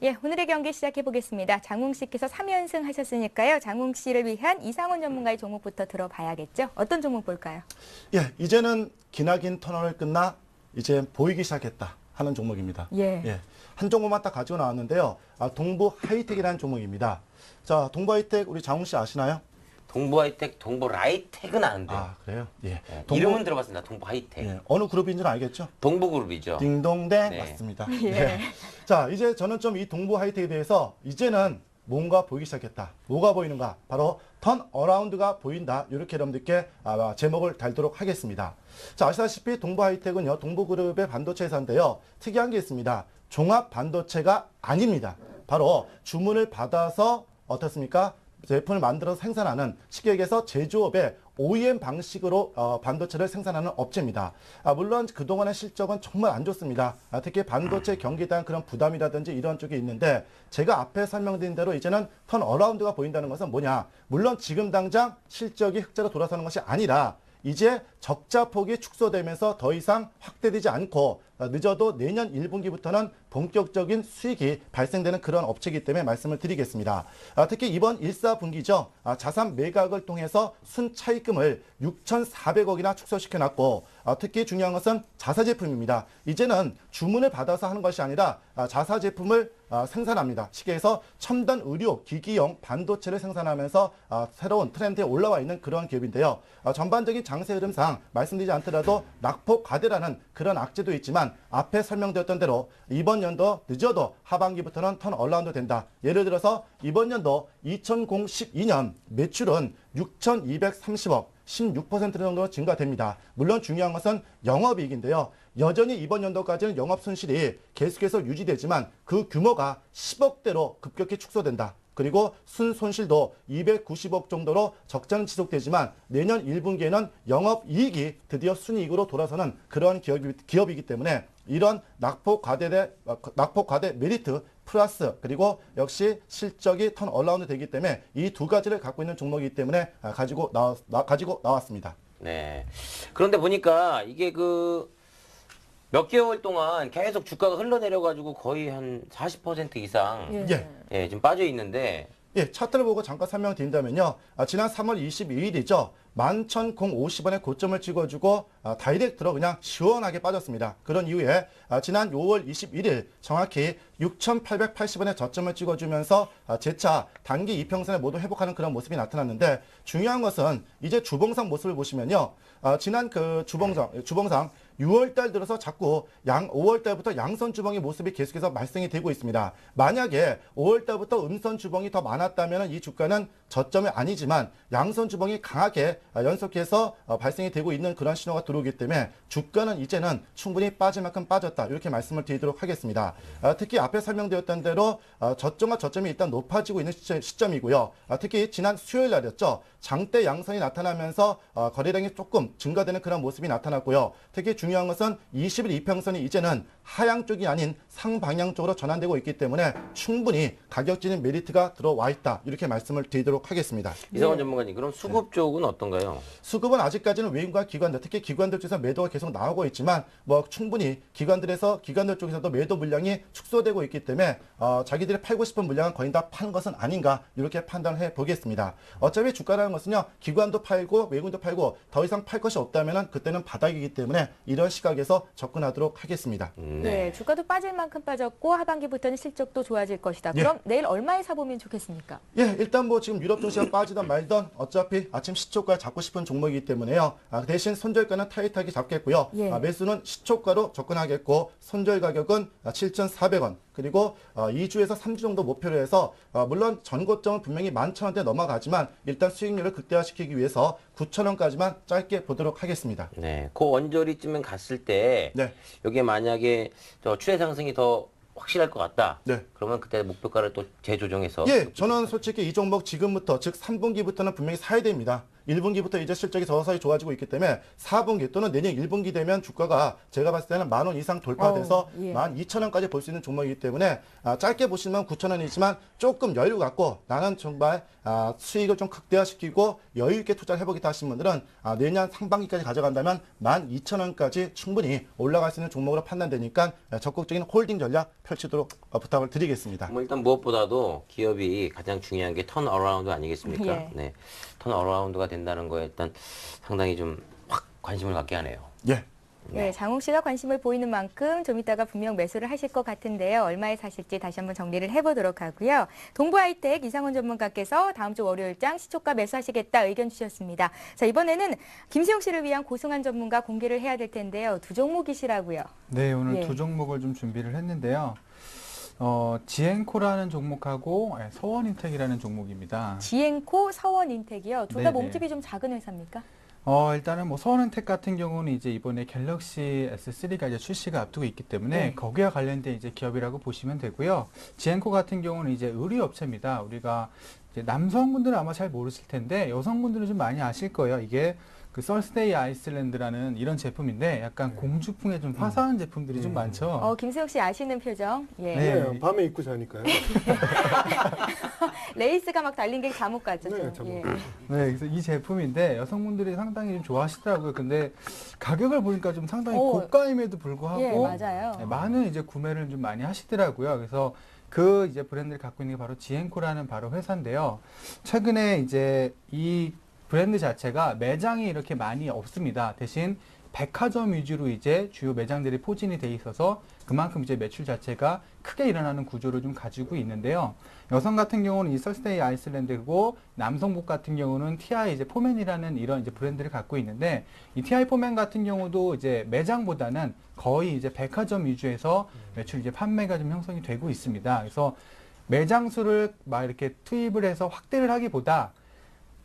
예, 오늘의 경기 시작해 보겠습니다. 장웅 씨께서 3연승 하셨으니까요. 장웅 씨를 위한 이상원 전문가의 종목부터 들어봐야겠죠. 어떤 종목 볼까요? 예, 이제는 기나긴 터널을 끝나 이제 보이기 시작했다 하는 종목입니다. 예. 한 종목만 딱 가지고 나왔는데요. 동부 하이텍이라는 종목입니다. 자, 동부 하이텍 우리 장훈 씨 아시나요? 동부 하이텍, 동부 라이텍은 아는데. 아, 그래요? 예. 네, 이름은 들어봤습니다. 동부 하이텍. 예, 어느 그룹인지는 알겠죠? 동부그룹이죠. 딩동댕 네. 맞습니다. 예. 자, 이제 저는 좀 이 동부 하이텍에 대해서 이제는 뭔가 보이기 시작했다. 뭐가 보이는가? 바로 턴 어라운드가 보인다. 이렇게 여러분들께 제목을 달도록 하겠습니다. 자, 아시다시피 동부 하이텍은요, 동부그룹의 반도체 회사인데요. 특이한 게 있습니다. 종합 반도체가 아닙니다. 바로 주문을 받아서 어떻습니까? 제품을 만들어서 생산하는 쉽게 얘기해서 제조업의 OEM 방식으로 반도체를 생산하는 업체입니다. 물론 그동안의 실적은 정말 안 좋습니다. 특히 반도체 경기에 대한 그런 부담이라든지 이런 쪽이 있는데 제가 앞에 설명드린 대로 이제는 턴 어라운드가 보인다는 것은 뭐냐. 물론 지금 당장 실적이 흑자로 돌아서는 것이 아니라 이제 적자 폭이 축소되면서 더 이상 확대되지 않고 늦어도 내년 1분기부터는 본격적인 수익이 발생되는 그런 업체이기 때문에 말씀을 드리겠습니다. 특히 이번 1사분기죠. 자산 매각을 통해서 순차익금을 6,400억이나 축소시켜놨고 특히 중요한 것은 자사제품입니다. 이제는 주문을 받아서 하는 것이 아니라 자사제품을 생산합니다. 쉽게 해서 첨단 의료 기기용 반도체를 생산하면서 새로운 트렌드에 올라와 있는 그런 기업인데요. 전반적인 장세 흐름상 말씀드리지 않더라도 낙폭 과대라는 그런 악재도 있지만 앞에 설명드렸던 대로 이번 연도 늦어도 하반기부터는 턴 어라운드 된다. 예를 들어서 이번 연도 2012년 매출은 6,230억 16% 정도 증가됩니다. 물론 중요한 것은 영업이익인데요. 여전히 이번 연도까지는 영업손실이 계속해서 유지되지만 그 규모가 10억대로 급격히 축소된다. 그리고 순손실도 290억 정도로 적자는 지속되지만 내년 1분기에는 영업이익이 드디어 순이익으로 돌아서는 그런 기업이기 때문에 이런 낙폭 과대 메리트 플러스 그리고 역시 실적이 턴 어라운드 되기 때문에 이 두 가지를 갖고 있는 종목이기 때문에 가지고 나왔습니다. 네. 그런데 보니까 이게 몇 개월 동안 계속 주가가 흘러내려가지고 거의 한 40% 이상 예. 지금 빠져 있는데 예, 차트를 보고 잠깐 설명드린다면요. 지난 3월 22일이죠. 11,050원의 고점을 찍어주고 다이렉트로 그냥 시원하게 빠졌습니다. 그런 이후에 지난 5월 21일 정확히 6,880원의 저점을 찍어주면서 재차 단기 이평선을 모두 회복하는 그런 모습이 나타났는데 중요한 것은 이제 주봉상 모습을 보시면요. 지난 그 주봉상 6월달 들어서 자꾸 5월달부터 양선 주봉의 모습이 계속해서 발생이 되고 있습니다. 만약에 5월달부터 음선 주봉이 더 많았다면 이 주가는 저점이 아니지만 양선 주봉이 강하게 연속해서 발생이 되고 있는 그런 신호가 들어오기 때문에 주가는 이제는 충분히 빠질 만큼 빠졌다. 이렇게 말씀을 드리도록 하겠습니다. 특히 앞에 설명드렸던 대로 저점과 저점이 일단 높아지고 있는 시점이고요. 특히 지난 수요일 날이었죠. 장대 양선이 나타나면서 거래량이 조금 증가되는 그런 모습이 나타났고요. 특히 중요한 것은 20일 이평선이 이제는 하향 쪽이 아닌 상방향 쪽으로 전환되고 있기 때문에 충분히 가격적인 메리트가 들어와 있다. 이렇게 말씀을 드리도록 하겠습니다. 이상원 전문가님, 그럼 수급 쪽은 어떤가요? 수급은 아직까지는 외국과 기관들, 특히 기관들 쪽에서 매도가 계속 나오고 있지만 충분히 기관들 쪽에서도 매도 물량이 축소되고 있기 때문에 자기들이 팔고 싶은 물량은 거의 다 파는 것은 아닌가 이렇게 판단을 해보겠습니다. 어차피 주가라는 것은요. 기관도 팔고 외국인도 팔고 더 이상 팔 것이 없다면 그때는 바닥이기 때문에 이런 시각에서 접근하도록 하겠습니다. 네, 주가도 빠질 만큼 빠졌고 하반기부터는 실적도 좋아질 것이다. 그럼 내일 얼마에 사보면 좋겠습니까? 예, 일단 지금 유럽 증시가 빠지던 말던 어차피 아침 시초가 잡고 싶은 종목이기 때문에요. 대신 손절가는 타이트하게 잡겠고요. 매수는 시초가로 접근하겠고 손절 가격은 7,400원. 그리고 2주에서 3주 정도 목표로 해서 물론 전고점은 분명히 11,000원대 넘어가지만 일단 수익률을 극대화시키기 위해서 9,000원까지만 짧게 보도록 하겠습니다. 네, 그 원저리쯤에 갔을 때 네. 여기에 만약에 추세 상승이 더 확실할 것 같다. 네. 그러면 그때 목표가를 또 재조정해서. 예, 저는 솔직히 이 종목 지금부터, 즉 3분기부터는 분명히 사야 됩니다. 1분기부터 이제 실적이 서서히 좋아지고 있기 때문에 4분기 또는 내년 1분기 되면 주가가 제가 봤을 때는 10,000원 이상 돌파돼서 예. 12,000원까지 볼 수 있는 종목이기 때문에 짧게 보시면 9,000원이지만 조금 여유 갖고 나는 정말 수익을 좀 극대화시키고 여유 있게 투자를 해보겠다 하시는 분들은 내년 상반기까지 가져간다면 12,000원까지 충분히 올라갈 수 있는 종목으로 판단되니까 적극적인 홀딩 전략 펼치도록 부탁을 드리겠습니다. 뭐 일단 무엇보다도 기업이 가장 중요한 게 턴어라운드 아니겠습니까? 예. 네. 턴어라운드가 된다는 거에 일단 상당히 좀 확 관심을 갖게 하네요. 예. 네, 장욱 씨가 관심을 보이는 만큼 좀 이따가 분명 매수를 하실 것 같은데요. 얼마에 사실지 다시 한번 정리를 해보도록 하고요. 동부하이텍 이상원 전문가께서 다음 주 월요일장 시초가 매수하시겠다 의견 주셨습니다. 자, 이번에는 김수영 씨를 위한 고승환 전문가 공개를 해야 될 텐데요. 두 종목이시라고요. 네, 오늘 예. 두 종목을 좀 준비를 했는데요. 지엔코라는 종목하고 서원인텍이라는 종목입니다. 지엔코, 서원인텍이요. 둘 다 네네. 몸집이 좀 작은 회사입니까? 일단은 뭐 서원인텍 같은 경우는 이제 이번에 갤럭시 S3가 이제 출시가 앞두고 있기 때문에 네. 거기와 관련된 이제 기업이라고 보시면 되고요. 지엔코 같은 경우는 이제 의류 업체입니다. 우리가 이제 남성분들은 아마 잘 모르실 텐데 여성분들은 좀 많이 아실 거예요. 이게 그 썰스데이 아이슬란드라는 이런 제품인데 약간 공주풍의 좀 화사한 제품들이 좀 많죠. 김수영 씨 아시는 표정. 예. 네. 네, 밤에 입고 자니까요. 레이스가 막 달린 게 잠옷 같죠. 네, 좀. 잠옷. 예. 네, 그래서 이 제품인데 여성분들이 상당히 좀 좋아하시더라고요. 근데 가격을 보니까 좀 상당히 고가임에도 불구하고 예, 맞아요. 네, 많은 이제 구매를 좀 많이 하시더라고요. 그래서 그 이제 브랜드를 갖고 있는 게 바로 지엔코라는 바로 회사인데요. 최근에 이제 이 브랜드 자체가 매장이 이렇게 많이 없습니다. 대신 백화점 위주로 이제 주요 매장들이 포진이 돼 있어서 그만큼 이제 매출 자체가 크게 일어나는 구조를 좀 가지고 있는데요. 여성 같은 경우는 이 썰스데이 아이슬란드고 남성복 같은 경우는 TI 이제 포맨이라는 이런 이제 브랜드를 갖고 있는데 이 TI 포맨 같은 경우도 이제 매장보다는 거의 이제 백화점 위주에서 매출 이제 판매가 좀 형성이 되고 있습니다. 그래서 매장 수를 막 이렇게 투입을 해서 확대를 하기보다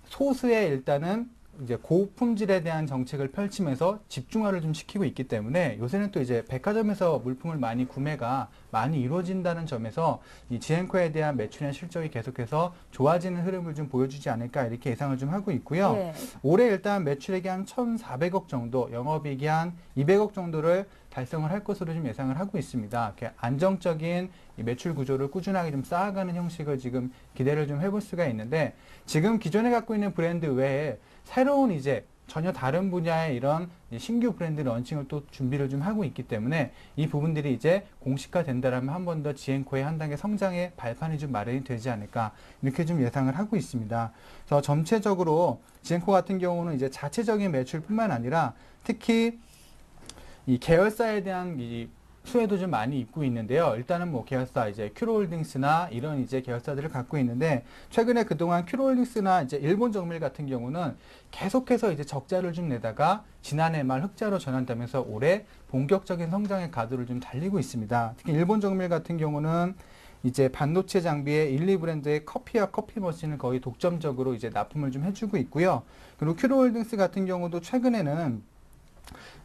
소수의 일단은 이제 고품질에 대한 정책을 펼치면서 집중화를 좀 시키고 있기 때문에 요새는 또 이제 백화점에서 물품을 많이 구매가 많이 이루어진다는 점에서 이 지엔코에 대한 매출이나 실적이 계속해서 좋아지는 흐름을 좀 보여주지 않을까 이렇게 예상을 좀 하고 있고요. 예. 올해 일단 매출액이 한 1,400억 정도, 영업이익이 한 200억 정도를 달성을 할 것으로 좀 예상을 하고 있습니다. 이렇게 안정적인 이 매출 구조를 꾸준하게 좀 쌓아가는 형식을 지금 기대를 좀 해볼 수가 있는데 지금 기존에 갖고 있는 브랜드 외에 새로운 이제 전혀 다른 분야의 이런 신규 브랜드 런칭을 또 준비를 좀 하고 있기 때문에 이 부분들이 이제 공식화 된다라면 한 번 더 지엔코의 한 단계 성장의 발판이 좀 마련이 되지 않을까 이렇게 좀 예상을 하고 있습니다. 그래서 전체적으로 지엔코 같은 경우는 이제 자체적인 매출뿐만 아니라 특히 이 계열사에 대한 이 수혜도 좀 많이 있고 있는데요. 일단은 뭐 계열사 이제 큐로홀딩스나 이런 이제 계열사들을 갖고 있는데 최근에 그동안 큐로홀딩스나 이제 일본 정밀 같은 경우는 계속해서 이제 적자를 좀 내다가 지난해 말 흑자로 전환되면서 올해 본격적인 성장의 가도를 좀 달리고 있습니다. 특히 일본 정밀 같은 경우는 이제 반도체 장비의 1, 2브랜드의 커피와 커피 머신을 거의 독점적으로 이제 납품을 좀 해주고 있고요. 그리고 큐로홀딩스 같은 경우도 최근에는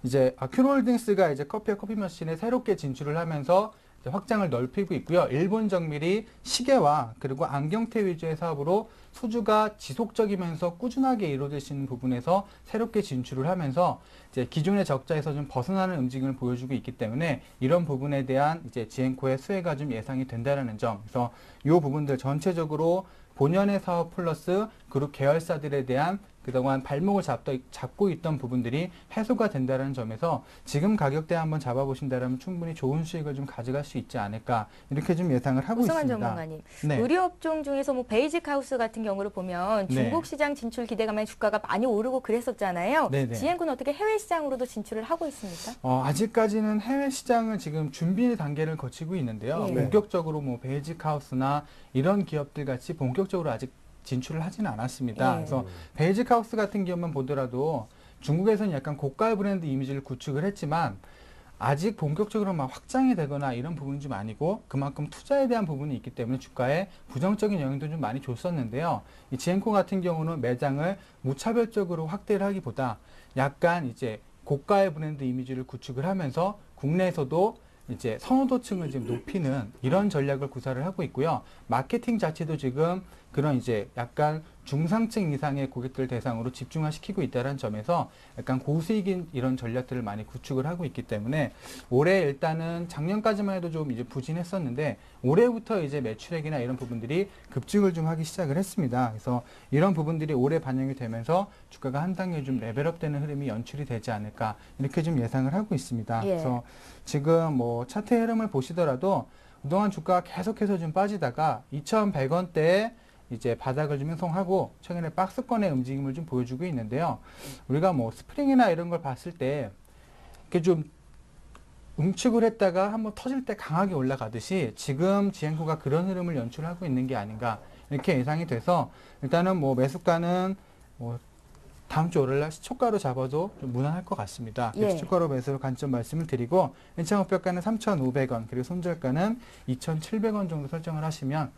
이제 큐로홀딩스가 이제 커피와 커피 머신에 새롭게 진출을 하면서 이제 확장을 넓히고 있고요. 일본 정밀이 시계와 그리고 안경테 위주의 사업으로 수주가 지속적이면서 꾸준하게 이루어질 수 있는 부분에서 새롭게 진출을 하면서 이제 기존의 적자에서 좀 벗어나는 움직임을 보여주고 있기 때문에 이런 부분에 대한 이제 지엔코의 수혜가 좀 예상이 된다는 점. 그래서 이 부분들 전체적으로 본연의 사업 플러스 그룹 계열사들에 대한 그동안 발목을 잡고 있던 부분들이 해소가 된다는 점에서 지금 가격대 한번 잡아보신다면 충분히 좋은 수익을 좀 가져갈 수 있지 않을까 이렇게 좀 예상을 하고 고승환 있습니다. 전문가님, 네. 의류업종 중에서 뭐 베이직 하우스 같은 경우를 보면 네. 중국 시장 진출 기대감에 주가가 많이 오르고 그랬었잖아요. 네네. 지엔코는 어떻게 해외 시장으로도 진출을 하고 있습니까? 아직까지는 해외 시장을 지금 준비 단계를 거치고 있는데요. 네. 본격적으로 뭐 베이직 하우스나 이런 기업들 같이 본격적으로 아직 진출을 하지는 않았습니다. 네. 그래서 베이직 하우스 같은 경우만 보더라도 중국에서는 약간 고가 브랜드 이미지를 구축을 했지만 아직 본격적으로 막 확장이 되거나 이런 부분은 좀 아니고 그만큼 투자에 대한 부분이 있기 때문에 주가에 부정적인 영향도 좀 많이 줬었는데요. 이 지엔코 같은 경우는 매장을 무차별적으로 확대를 하기보다 약간 이제 고가의 브랜드 이미지를 구축을 하면서 국내에서도 이제 선호도층을 지금 높이는 이런 전략을 구사를 하고 있고요. 마케팅 자체도 지금 그런 이제 약간 중상층 이상의 고객들 대상으로 집중화시키고 있다는 점에서 약간 고수익인 이런 전략들을 많이 구축을 하고 있기 때문에 올해 일단은 작년까지만 해도 좀 이제 부진했었는데 올해부터 이제 매출액이나 이런 부분들이 급증을 좀 하기 시작을 했습니다. 그래서 이런 부분들이 올해 반영이 되면서 주가가 한 단계 좀 레벨업되는 흐름이 연출이 되지 않을까 이렇게 좀 예상을 하고 있습니다. 예. 그래서 지금 뭐 차트 흐름을 보시더라도 그동안 주가가 계속해서 좀 빠지다가 2,100원대에 이제 바닥을 좀 형성하고 최근에 박스권의 움직임을 좀 보여주고 있는데요. 우리가 뭐 스프링이나 이런 걸 봤을 때 이렇게 좀 응축을 했다가 한번 터질 때 강하게 올라가듯이 지금 지행코가 그런 흐름을 연출하고 있는 게 아닌가 이렇게 예상이 돼서 일단은 뭐 매수가는 뭐 다음 주 월요일 날 시초가로 잡아도 좀 무난할 것 같습니다. 예. 시초가로 매수 관점 말씀을 드리고 연착 목표가는 3,500원 그리고 손절가는 2,700원 정도 설정을 하시면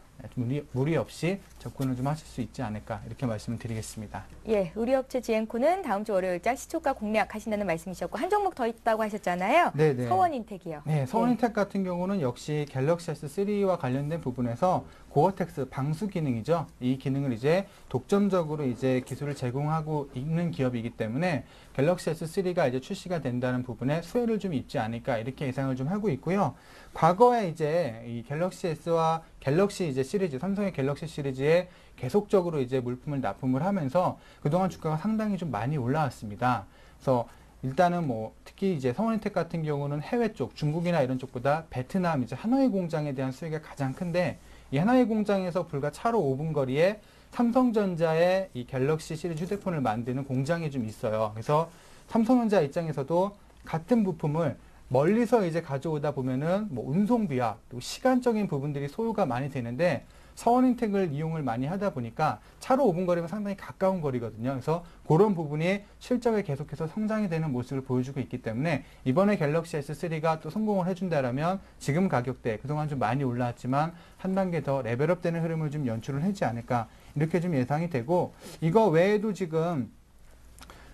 무리 없이 접근을 좀 하실 수 있지 않을까 이렇게 말씀을 드리겠습니다. 예, 의류업체 지엔코는 다음 주 월요일장 시초가 공략하신다는 말씀이셨고 한 종목 더 있다고 하셨잖아요. 네네. 서원인텍이요. 네, 서원인텍 같은 경우는 역시 갤럭시 S3와 관련된 부분에서 고어텍스 방수 기능이죠. 이 기능을 이제 독점적으로 이제 기술을 제공하고 있는 기업이기 때문에 갤럭시 S3가 이제 출시가 된다는 부분에 수혜를 좀 입지 않을까 이렇게 예상을 좀 하고 있고요. 과거에 이제 이 갤럭시 S와 갤럭시 이제 시리즈, 삼성의 갤럭시 시리즈에 계속적으로 이제 물품을 납품을 하면서 그동안 주가가 상당히 좀 많이 올라왔습니다. 그래서 일단은 뭐 특히 이제 서원인텍 같은 경우는 해외 쪽, 중국이나 이런 쪽보다 베트남 이제 하노이 공장에 대한 수익이 가장 큰데 이 하노이 공장에서 불과 차로 5분 거리에 삼성전자의 이 갤럭시 시리즈 휴대폰을 만드는 공장이 좀 있어요. 그래서 삼성전자 입장에서도 같은 부품을 멀리서 이제 가져오다 보면은 뭐 운송비와 또 시간적인 부분들이 소요가 많이 되는데 서원인텍을 이용을 많이 하다 보니까 차로 5분 거리면 상당히 가까운 거리거든요. 그래서 그런 부분이 실적에 계속해서 성장이 되는 모습을 보여주고 있기 때문에 이번에 갤럭시 S3가 또 성공을 해준다라면 지금 가격대 그동안 좀 많이 올라왔지만 한 단계 더 레벨업 되는 흐름을 좀 연출을 하지 않을까 이렇게 좀 예상이 되고 이거 외에도 지금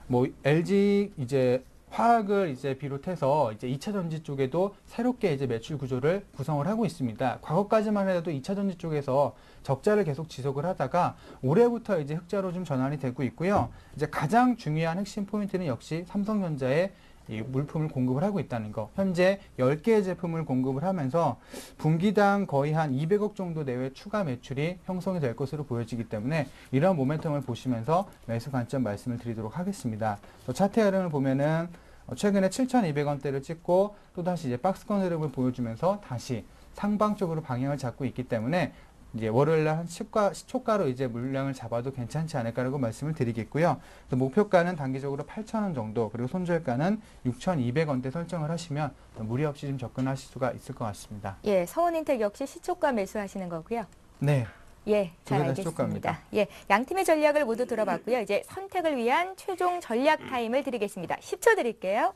뭐 LG 이제 화학을 이제 비롯해서 이제 2차 전지 쪽에도 새롭게 이제 매출 구조를 구성을 하고 있습니다. 과거까지만 해도 2차 전지 쪽에서 적자를 계속 지속을 하다가 올해부터 이제 흑자로 좀 전환이 되고 있고요. 이제 가장 중요한 핵심 포인트는 역시 삼성전자의 이 물품을 공급을 하고 있다는 거. 현재 10개의 제품을 공급을 하면서 분기당 거의 한 200억 정도 내외 추가 매출이 형성이 될 것으로 보여지기 때문에 이런 모멘텀을 보시면서 매수 관점 말씀을 드리도록 하겠습니다. 또 차트 흐름을 보면은 최근에 7,200원대를 찍고 또다시 이제 박스권 흐름을 보여주면서 다시 상방 쪽으로 방향을 잡고 있기 때문에 이제 월요일날 한 시초가로 이제 물량을 잡아도 괜찮지 않을까라고 말씀을 드리겠고요. 또 목표가는 단기적으로 8,000원 정도 그리고 손절가는 6,200원대 설정을 하시면 무리 없이 좀 접근하실 수가 있을 것 같습니다. 예, 서원인텍 역시 시초가 매수하시는 거고요. 네. 예, 잘 두 개 다 알겠습니다. 시초가입니다. 예, 양 팀의 전략을 모두 들어봤고요. 이제 선택을 위한 최종 전략 타임을 드리겠습니다. 10초 드릴게요.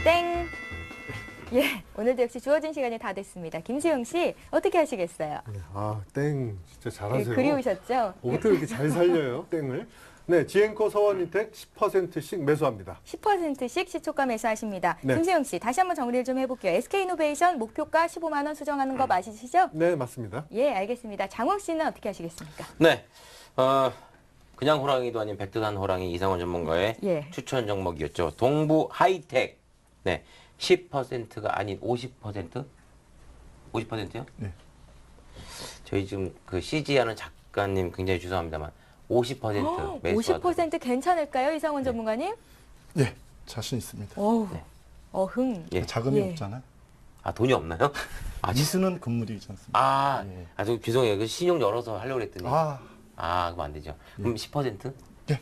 땡. 예, 오늘도 역시 주어진 시간이 다 됐습니다. 김수영 씨, 어떻게 하시겠어요? 아, 땡 진짜 예, 잘하세요. 그리우셨죠? 어떻게 이렇게 잘 살려요, 땡을? 네, 지엔코 서원인텍 10%씩 매수합니다. 10%씩 시초가 매수하십니다. 네. 김수영 씨, 다시 한번 정리를 좀 해볼게요. SK이노베이션 목표가 15만 원 수정하는 거 맞으시죠? 네, 맞습니다. 예, 알겠습니다. 장욱 씨는 어떻게 하시겠습니까? 네. 그냥 호랑이도 아닌 백두산 호랑이 이상원 전문가의 예. 추천 종목이었죠. 동부 하이텍. 네. 10%가 아닌 50%? 50%요? 네. 저희 지금 그 CG 하는 작가님 굉장히 죄송합니다만 50% 매수. 50% 괜찮을까요, 이상원 전문가님? 네, 자신 있습니다. 어우, 네. 어흥. 예. 자금이 예. 없잖아요. 아, 돈이 없나요? 아, 미수는 금물이지 않습니까? 아, 예. 저 죄송해요. 그 신용 열어서 하려고 그랬더니. 아, 그럼 안 되죠. 그럼 10%? 네,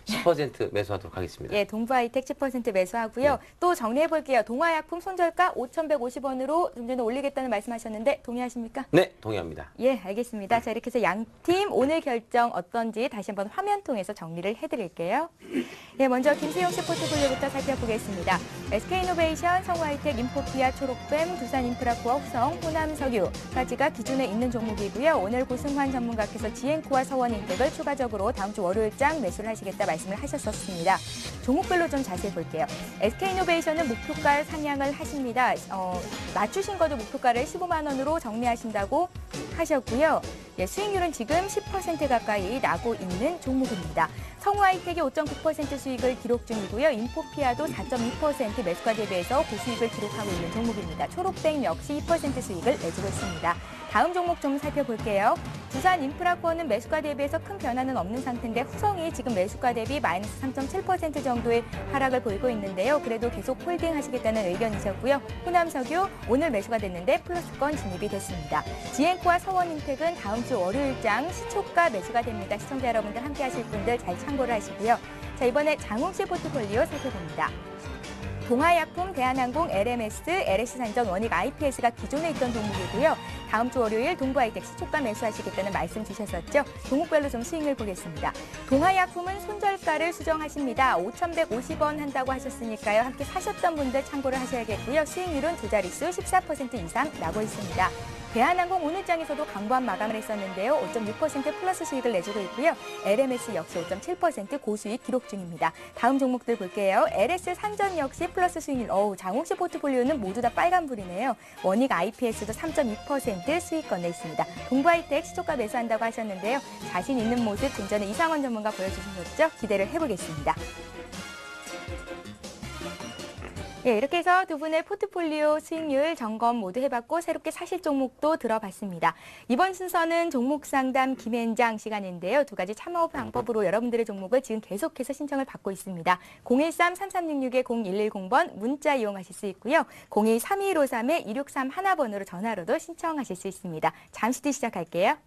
10% 매수하도록 하겠습니다. 예, 동부하이텍 10% 매수하고요. 네. 또 정리해 볼게요. 동화약품 손절가 5,150원으로 좀 전에 올리겠다는 말씀하셨는데 동의하십니까? 네, 동의합니다. 예, 알겠습니다. 자, 이렇게 해서 양팀 오늘 결정 어떤지 다시 한번 화면 통해서 정리를 해드릴게요. 예, 먼저 김세용 씨 포트폴리오부터 살펴보겠습니다. SK이노베이션, 성우하이텍, 인포피아, 초록뱀, 두산인프라코어, 후성, 호남석유까지가 기준에 있는 종목이고요. 오늘 고승환 전문가께서 지앤코와 서원인텍을 추가적으로 다음 주 월요일장 매수를 하시겠다 말씀을 하셨었습니다. 종목별로 좀 자세히 볼게요. SK이노베이션은 목표가 상향을 하십니다. 낮추신 거죠. 목표가를 15만 원으로 정리하신다고 하셨고요. 예, 수익률은 지금 10% 가까이 나고 있는 종목입니다. 성우하이텍이 5.9% 수익을 기록 중이고요. 인포피아도 4.2% 매수가 대비해서 고수익을 기록하고 있는 종목입니다. 초록뱅 역시 2% 수익을 내주고 있습니다. 다음 종목 좀 살펴볼게요. 두산인프라코어는 매수가 대비해서 큰 변화는 없는 상태인데 후성이 지금 매수가 대비 마이너스 3.7% 정도의 하락을 보이고 있는데요. 그래도 계속 홀딩 하시겠다는 의견이셨고요. 호남석유 오늘 매수가 됐는데 플러스권 진입이 됐습니다. 지앤코와 서원인텍은 다음 주 월요일장 시초가 매수가 됩니다. 시청자 여러분들 함께 하실 분들 잘 참고를 하시고요. 자, 이번에 장홍씨 포트폴리오 살펴봅니다. 동아약품, 대한항공, LMS, LS산전, 원익, IPS가 기존에 있던 종목이고요. 다음 주 월요일 동부하이텍 시초가 매수하시겠다는 말씀 주셨었죠. 종목별로 좀 수익을 보겠습니다. 동아약품은 손절가를 수정하십니다. 5,150원 한다고 하셨으니까요. 함께 사셨던 분들 참고를 하셔야겠고요. 수익률은 두 자릿수 14% 이상 나고 있습니다. 대한항공 오늘장에서도 강보한 마감을 했었는데요. 5.6% 플러스 수익을 내주고 있고요. LMS 역시 5.7% 고수익 기록 중입니다. 다음 종목들 볼게요. LS 산전 역시 플러스 수익률. 장홍씨 포트폴리오는 모두 다 빨간불이네요. 원익 IPS도 3.2% 수익권 내 있습니다. 동부하이텍 시초가 매수한다고 하셨는데요. 자신 있는 모습 좀 전에 이상원 전문가 보여주셨죠? 기대를 해보겠습니다. 예, 이렇게 해서 두 분의 포트폴리오 수익률 점검 모두 해봤고 새롭게 사실 종목도 들어봤습니다. 이번 순서는 종목 상담 김앤장 시간인데요. 두 가지 참여 방법으로 여러분들의 종목을 지금 계속해서 신청을 받고 있습니다. 013-3366-0110번 문자 이용하실 수 있고요. 02-3153-2631번으로 전화로도 신청하실 수 있습니다. 잠시 뒤 시작할게요.